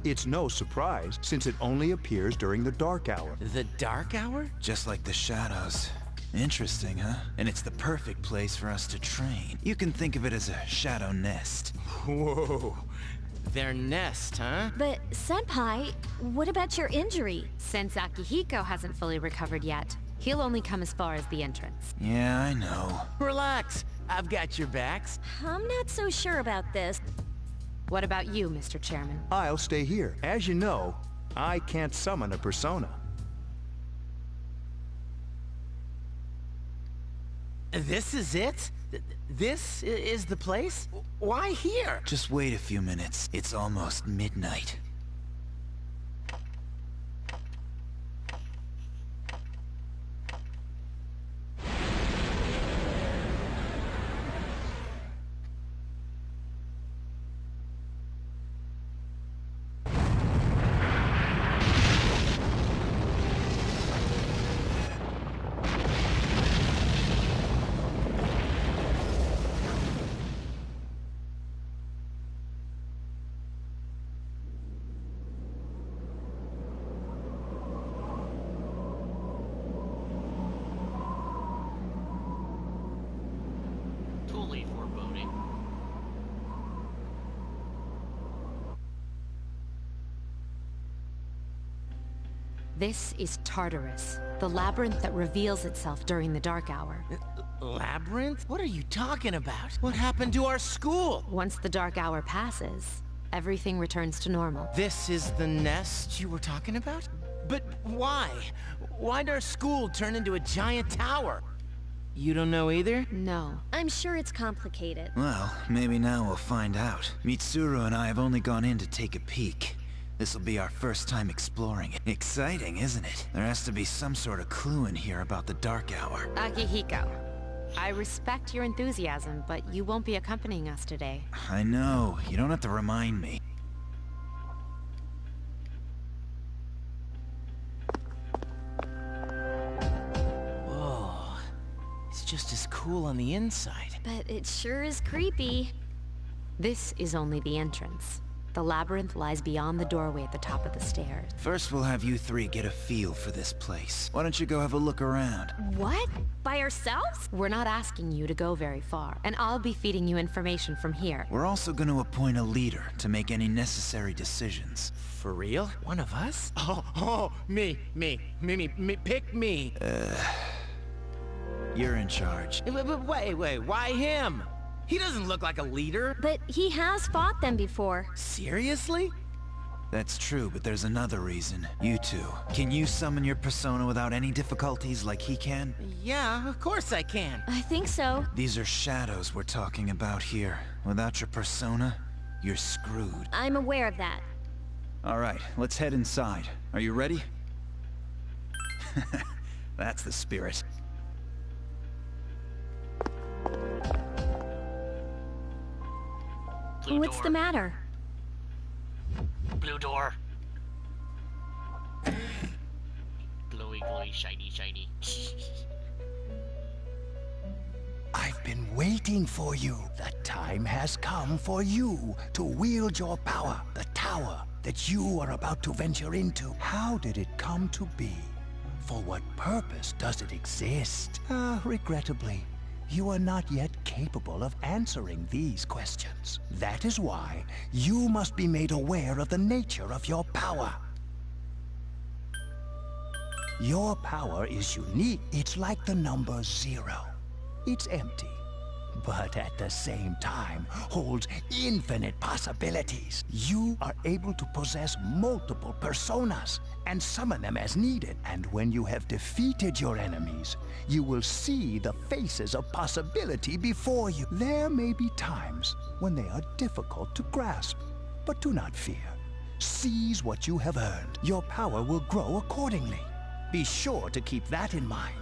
It's no surprise, since it only appears during the dark hour. The dark hour? Just like the shadows. Interesting, huh? And it's the perfect place for us to train. You can think of it as a shadow nest. Whoa. Their nest, huh? But, Senpai, what about your injury? Since Akihiko hasn't fully recovered yet, he'll only come as far as the entrance. Yeah, I know. Relax. I've got your backs. I'm not so sure about this. What about you, Mr. Chairman? I'll stay here. As you know, I can't summon a Persona. This is it? This is the place? Why here? Just wait a few minutes. It's almost midnight. This is Tartarus, the labyrinth that reveals itself during the dark hour. Labyrinth? What are you talking about? What happened to our school? Once the dark hour passes, everything returns to normal. This is the nest you were talking about? But why? Why'd our school turn into a giant tower? You don't know either? No. I'm sure it's complicated. Well, maybe now we'll find out. Mitsuru and I have only gone in to take a peek. This'll be our first time exploring it. Exciting, isn't it? There has to be some sort of clue in here about the dark hour. Akihiko, I respect your enthusiasm, but you won't be accompanying us today. I know. You don't have to remind me. Whoa. It's just as cool on the inside. But it sure is creepy. This is only the entrance. The labyrinth lies beyond the doorway at the top of the stairs. First, we'll have you three get a feel for this place. Why don't you go have a look around? What? By ourselves? We're not asking you to go very far, and I'll be feeding you information from here. We're also going to appoint a leader to make any necessary decisions. For real? One of us? Oh, me, pick me. You're in charge. But wait, why him? He doesn't look like a leader. But he has fought them before. Seriously? That's true, but there's another reason. You two. Can you summon your persona without any difficulties like he can? Yeah, of course I can. I think so. These are shadows we're talking about here. Without your persona, you're screwed. I'm aware of that. All right, let's head inside. Are you ready? That's the spirit. Blue What's door. the matter? Blue door. Glowy, glowy, shiny, shiny. I've been waiting for you. The time has come for you to wield your power, the tower that you are about to venture into. How did it come to be? For what purpose does it exist? Regrettably, you are not yet capable of answering these questions. That is why you must be made aware of the nature of your power. Your power is unique. It's like the number 0. It's empty, but at the same time holds infinite possibilities. You are able to possess multiple personas and summon them as needed. And when you have defeated your enemies, you will see the faces of possibility before you. There may be times when they are difficult to grasp, but do not fear. Seize what you have earned. Your power will grow accordingly. Be sure to keep that in mind.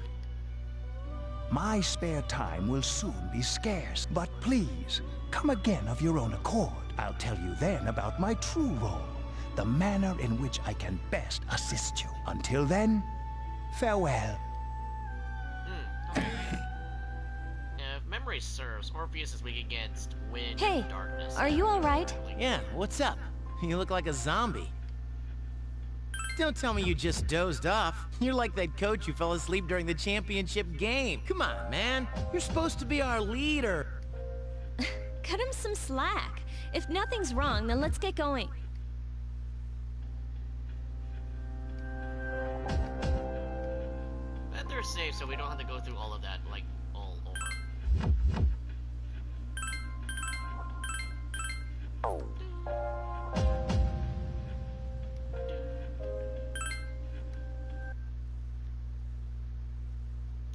My spare time will soon be scarce, but please, come again of your own accord. I'll tell you then about my true role, the manner in which I can best assist you. Until then, farewell. If memory serves, Orpheus is weak against wind Hey, and darkness. are you alright? Yeah, what's up? You look like a zombie. Don't tell me you just dozed off. You're like that coach who fell asleep during the championship game. Come on, man. You're supposed to be our leader. Cut him some slack. If nothing's wrong, then let's get going. Better safe so we don't have to go through all of that, like, all over.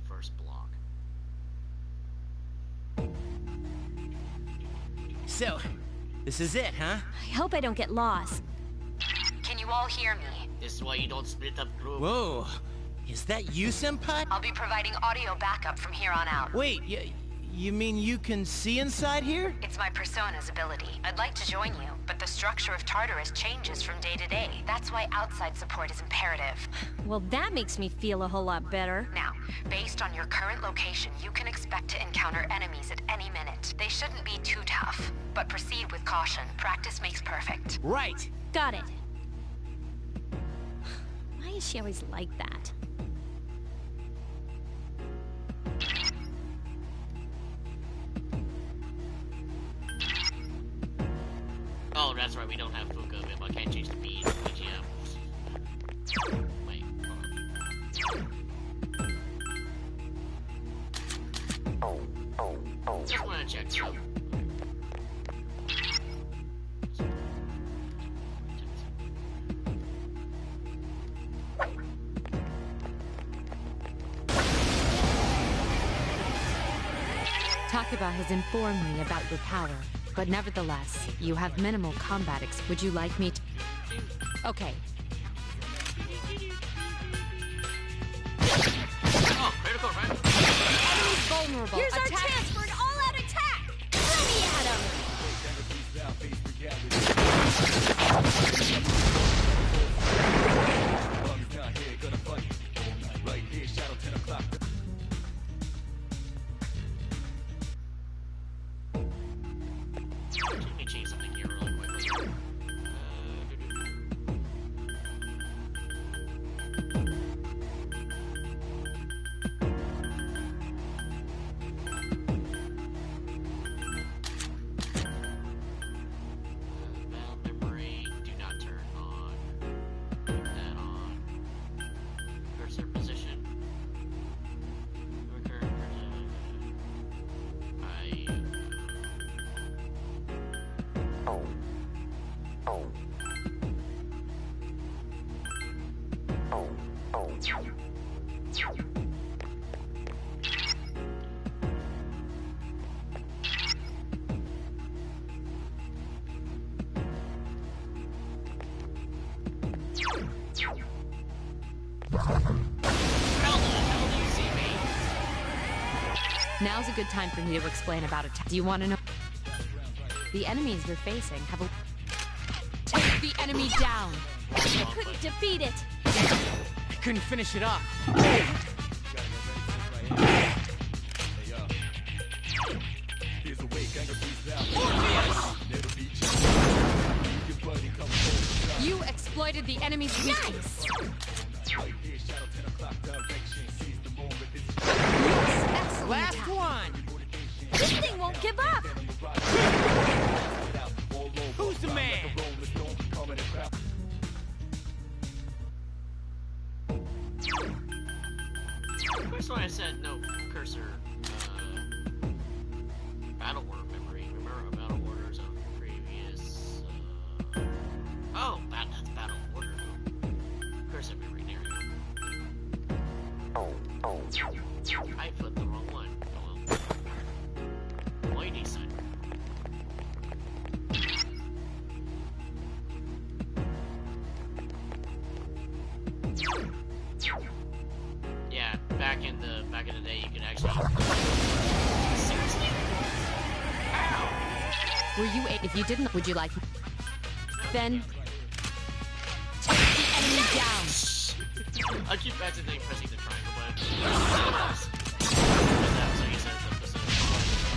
First block. So, this is it, huh? I hope I don't get lost. Can you all hear me? This is why you don't split up group. Whoa. Is that you, Senpai? I'll be providing audio backup from here on out. Wait, you mean you can see inside here? It's my persona's ability. I'd like to join you, but the structure of Tartarus changes from day to day. That's why outside support is imperative. Well, that makes me feel a whole lot better. Now, based on your current location, you can expect to encounter enemies at any minute. They shouldn't be too tough, but proceed with caution. Practice makes perfect. Right. Got it. Why is she always like that? Oh, that's right, we don't have Fuka, but I can't change the BGM. Wait. Just want to check something. Takeba has informed me about your power, but nevertheless, you have minimal combat Would you like me to... Okay. Oh, critical, right? Enemy's vulnerable. Here's our chance for an all-out attack! Ready at him! Let me change something here really quickly. Battle memory, do not turn on. Put that on. Cursor position. Now's a good time for me to explain about attack. Do you want to know? The enemies you're facing have a... Take the enemy down! I couldn't defeat it! I couldn't finish it off. You exploited the enemy's weakness. Last one! This thing won't give up! Who's the man? That's why I said no cursor. Battle order memory. Remember battle orders of previous. Oh, that's battle order. Cursor memory. There we go. I put the wrong one. Oh well. Why decent? Yeah, back in the day, you could actually. Seriously? Ow! Were you? If you didn't, would you like? Then take the enemy down. I keep accidentally pressing the triangle button.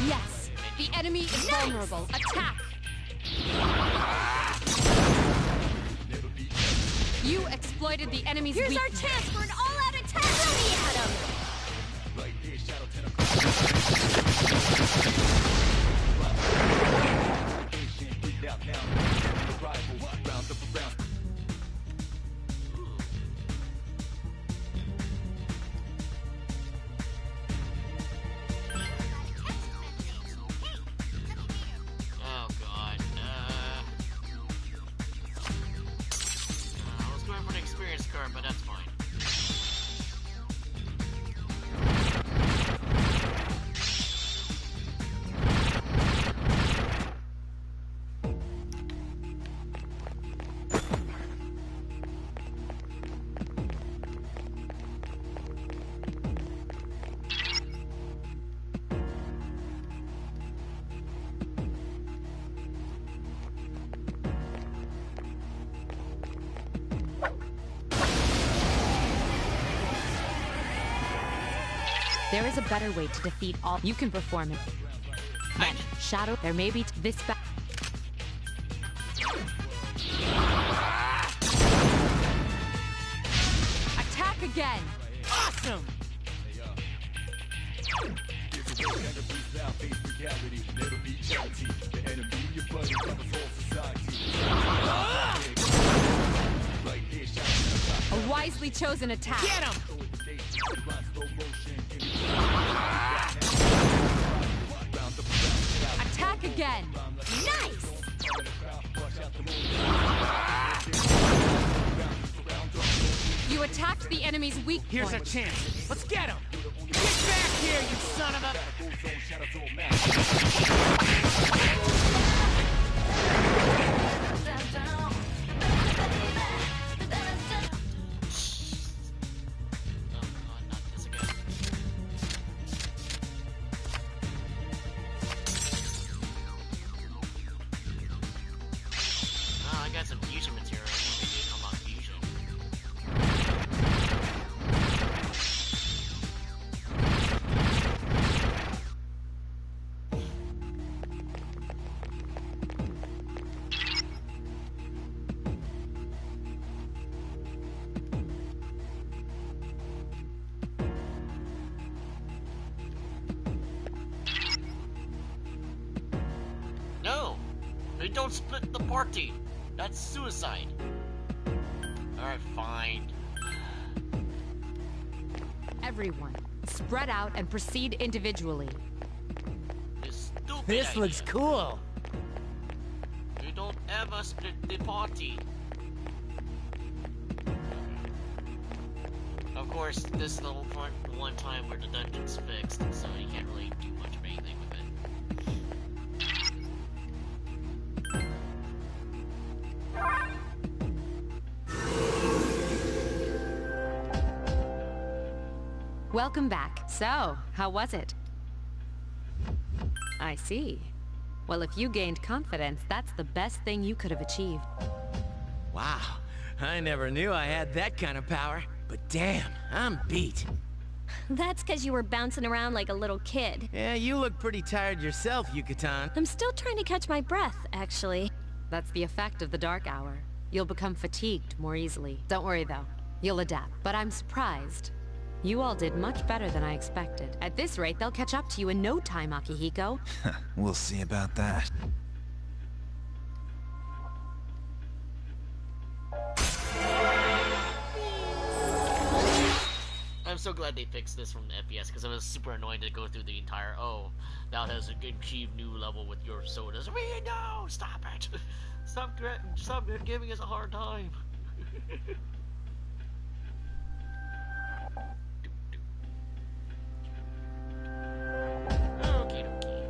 Yes, the enemy is vulnerable. Attack! You exploited the enemy's Here's weakness. our chance for an all-out attack! Ready at him! Oh god. I was going for an experience card, but that's fine. There is a better way to defeat all. You can perform it. Then, Shadow, there may be this back. Attack again! Awesome! A wisely chosen attack. Get him! again. Nice! You attacked the enemy's weak point. Here's a chance. Let's get him! Get back here, you son of a... I got some fusion material when we do unlock fusion. No! We don't split the party! That's suicide! Alright, fine. Everyone, spread out and proceed individually. This looks cool! You don't ever split the party. Of course, this is the one time where the dungeon's fixed, so you can't really do much of anything with it. Welcome back. So, how was it? I see. Well, if you gained confidence, that's the best thing you could have achieved. Wow, I never knew I had that kind of power. But damn, I'm beat. That's because you were bouncing around like a little kid. Yeah, you look pretty tired yourself, Yucatan. I'm still trying to catch my breath, actually. That's the effect of the dark hour. You'll become fatigued more easily. Don't worry, though. You'll adapt. But I'm surprised. You all did much better than I expected. At this rate, they'll catch up to you in no time, Akihiko. We'll see about that. I'm so glad they fixed this from the FPS, because it was super annoying to go through the entire, oh, that has achieved new level with your sodas. No! Stop it! Stop giving us a hard time. Okay, okay.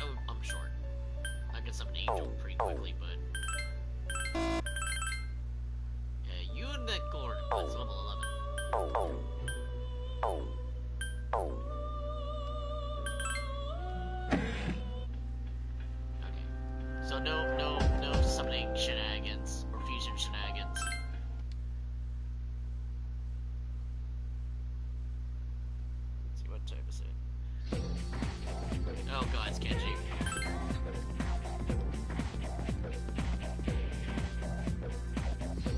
Oh, I'm short. I get some angel pretty quickly, but yeah, unicorn. That's level 11. Okay, so no summoning shenanigans or fusion shenanigans. Let's see what type is it. Oh god, it's Kenji.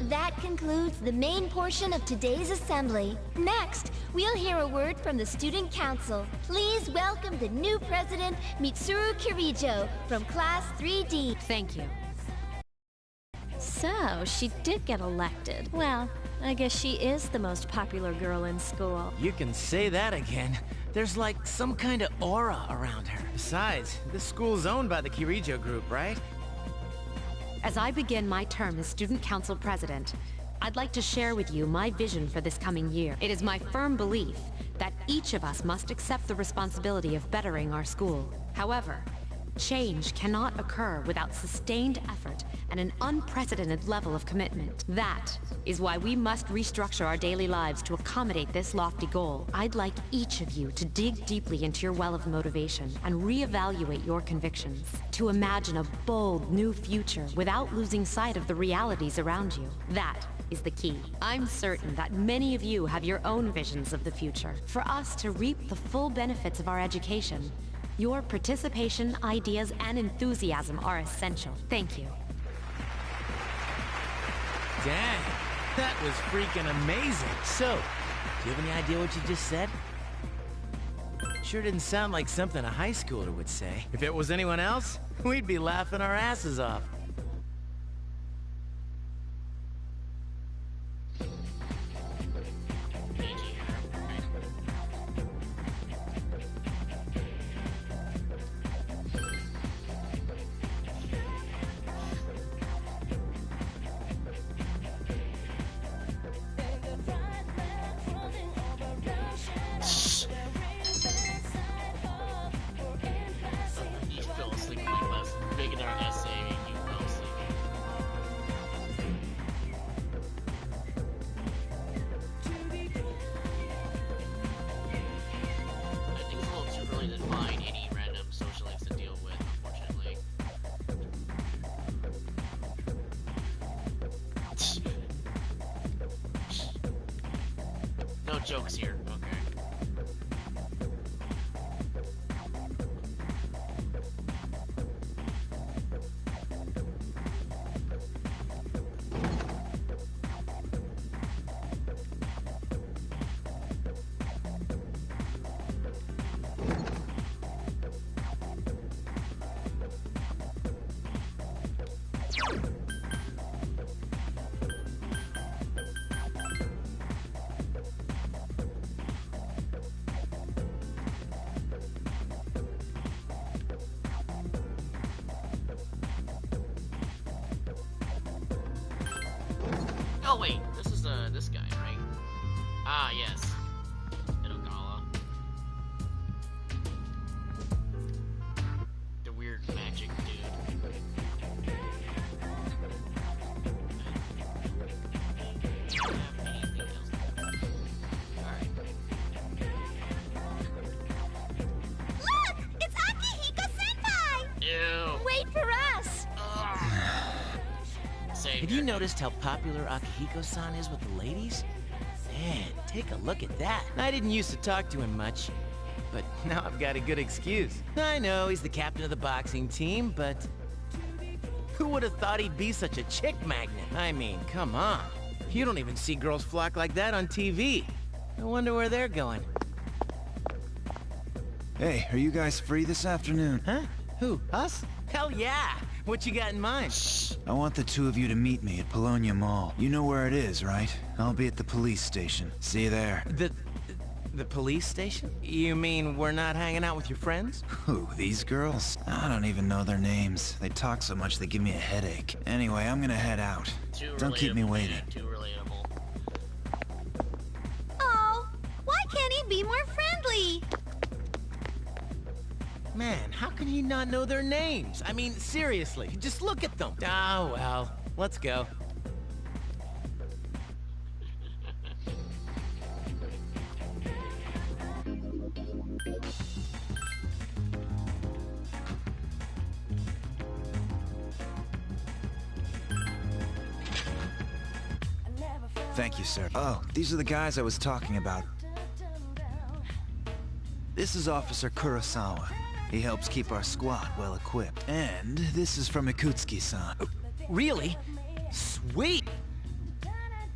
That concludes the main portion of today's assembly. Next, we'll hear a word from the Student Council. Please welcome the new president, Mitsuru Kirijo, from Class 3D. Thank you. So, she did get elected. Well, I guess she is the most popular girl in school. You can say that again. There's like some kind of aura around her. Besides, this school's owned by the Kirijo group, right? As I begin my term as Student Council President, I'd like to share with you my vision for this coming year. It is my firm belief that each of us must accept the responsibility of bettering our school. However, change cannot occur without sustained effort and an unprecedented level of commitment. That is why we must restructure our daily lives to accommodate this lofty goal. I'd like each of you to dig deeply into your well of motivation and reevaluate your convictions, to imagine a bold new future without losing sight of the realities around you. That is the key. I'm certain that many of you have your own visions of the future. For us to reap the full benefits of our education, your participation, ideas, and enthusiasm are essential. Thank you. Dang, That was freaking amazing. So, do you have any idea what you just said? Sure didn't sound like something a high schooler would say. If it was anyone else, we'd be laughing our asses off. You fell asleep when you left. Making our essay, you fell asleep. I think it's a little too early to find any random social links to deal with, unfortunately. No jokes here. Okay. Oh wait, this is this guy, right? Ah, yes. Inogala. The weird magic dude. Look! It's Akihiko-senpai! Ew. Wait for us! Have you noticed how popular Akihiko-san is with the ladies? Man, take a look at that. I didn't used to talk to him much, but now I've got a good excuse. I know he's the captain of the boxing team, but who would have thought he'd be such a chick magnet? I mean, come on. You don't even see girls flock like that on TV. I wonder where they're going. Hey, are you guys free this afternoon? Huh? Who, us? Hell yeah! What you got in mind? I want the two of you to meet me at Polonia Mall. You know where it is, right? I'll be at the police station. See you there. The police station? You mean we're not hanging out with your friends? Who, these girls? I don't even know their names. They talk so much they give me a headache. Anyway, I'm gonna head out. Don't keep me waiting. Too relatable. Oh, why can't he be more friendly? Man, how can he not know their names? I mean, seriously, just look at them. Oh, well, let's go. Thank you, sir. Oh, these are the guys I was talking about. This is Officer Kurosawa. He helps keep our squad well equipped. And this is from Ikutsuki-san. Really? Sweet!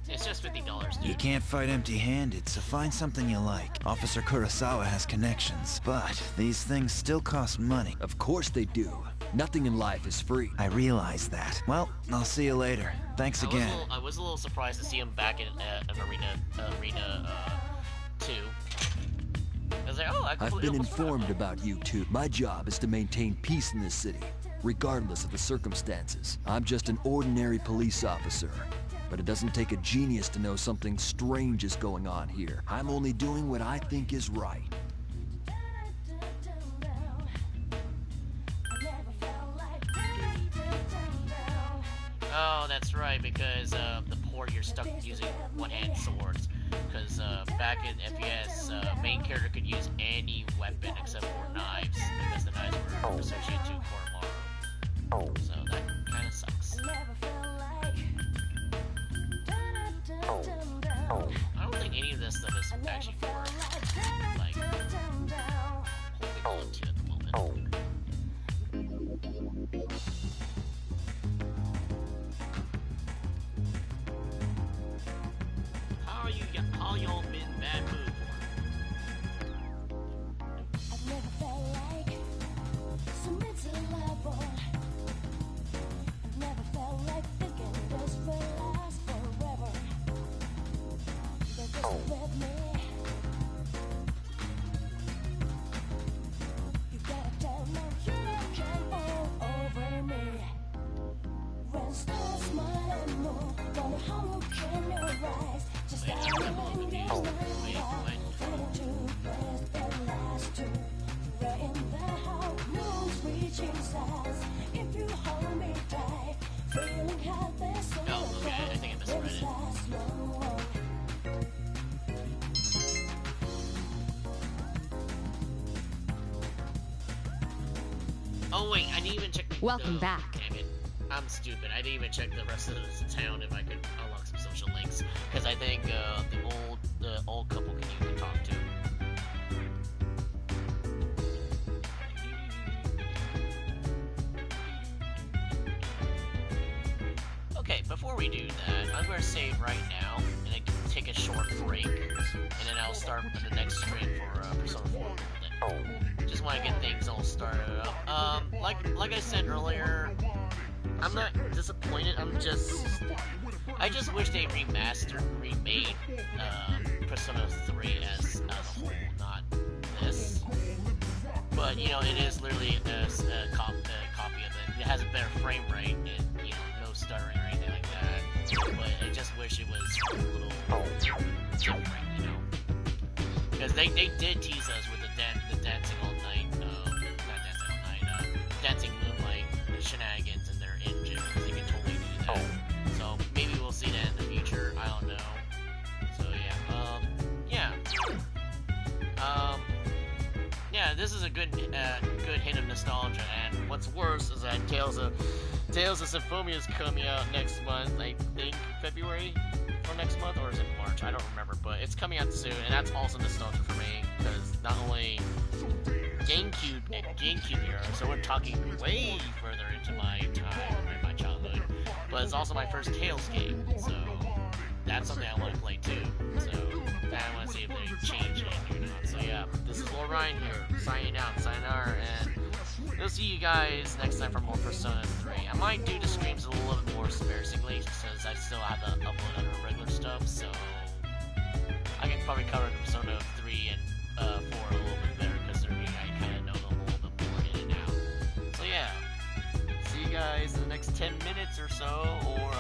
It's just $50, dude. You can't fight empty-handed, so find something you like. Officer Kurosawa has connections, but these things still cost money. Of course they do. Nothing in life is free. I realize that. Well, I'll see you later. Thanks again. I was a little surprised to see him back in an arena 2. I was like, oh, I've been informed about you two. My job is to maintain peace in this city, regardless of the circumstances. I'm just an ordinary police officer. But it doesn't take a genius to know something strange is going on here. I'm only doing what I think is right. Oh, that's right, because the port you're stuck using one-hand swords. Because back in FPS, main character could use any weapon except for knives, because the knives were associated to Koromaru. So that kind of sucks. I don't think any of this stuff is actually for, like, holding on to at the moment. funny old bad move. I've never felt like submit to the level. I've never felt like thinking this will last forever. But just with me. You gotta tell no you can all over me. When stars smile and move, wonder how can you rise? Just like a little to rest and last to right in the house, moon's reaching stars. If you hold me tight, feeling how this so okay, I think I misread it. Oh wait, I didn't even check the Welcome back. Damn it. I'm stupid. I didn't even check the rest of the town if I could unlock some social links. Because I think the old couple can you can talk to. Okay, before we do that, I'm gonna save right now and then take a short break, and then I'll start the next stream for Persona 4 Golden. Just want to get things all started up. Like I said earlier, I'm not disappointed. I just wish they remade Persona 3 as a whole, not this. But you know, it is literally a copy of it. It has a better frame rate and no stuttering or anything like that. But I just wish it was a little different, because they did tease us with the dancing all night, not dancing all night, dancing moonlight shenanigans in their engine. They can totally do that. So maybe we'll see that in the future. I don't know. So yeah, this is a good hit of nostalgia. And what's worse is that Tales of Symphonia is coming out next month. I think February or next month, or is it March? I don't remember, but it's coming out soon, and that's also nostalgia for me because not only GameCube era, so we're talking way further into my time, my childhood, but it's also my first Tales game, so that's something I want to play too. So I want to see if they change it or not. So yeah, this is Lord Ryan here, signing out, sayonara, and we'll see you guys next time for more Persona 3. I might do the streams a little bit more sparingly since I still have to upload other regular stuff, so I can probably cover Persona 3 and 4 a little bit better because I kind of know them a little bit more in and out. So yeah, see you guys in the next 10 minutes or so, or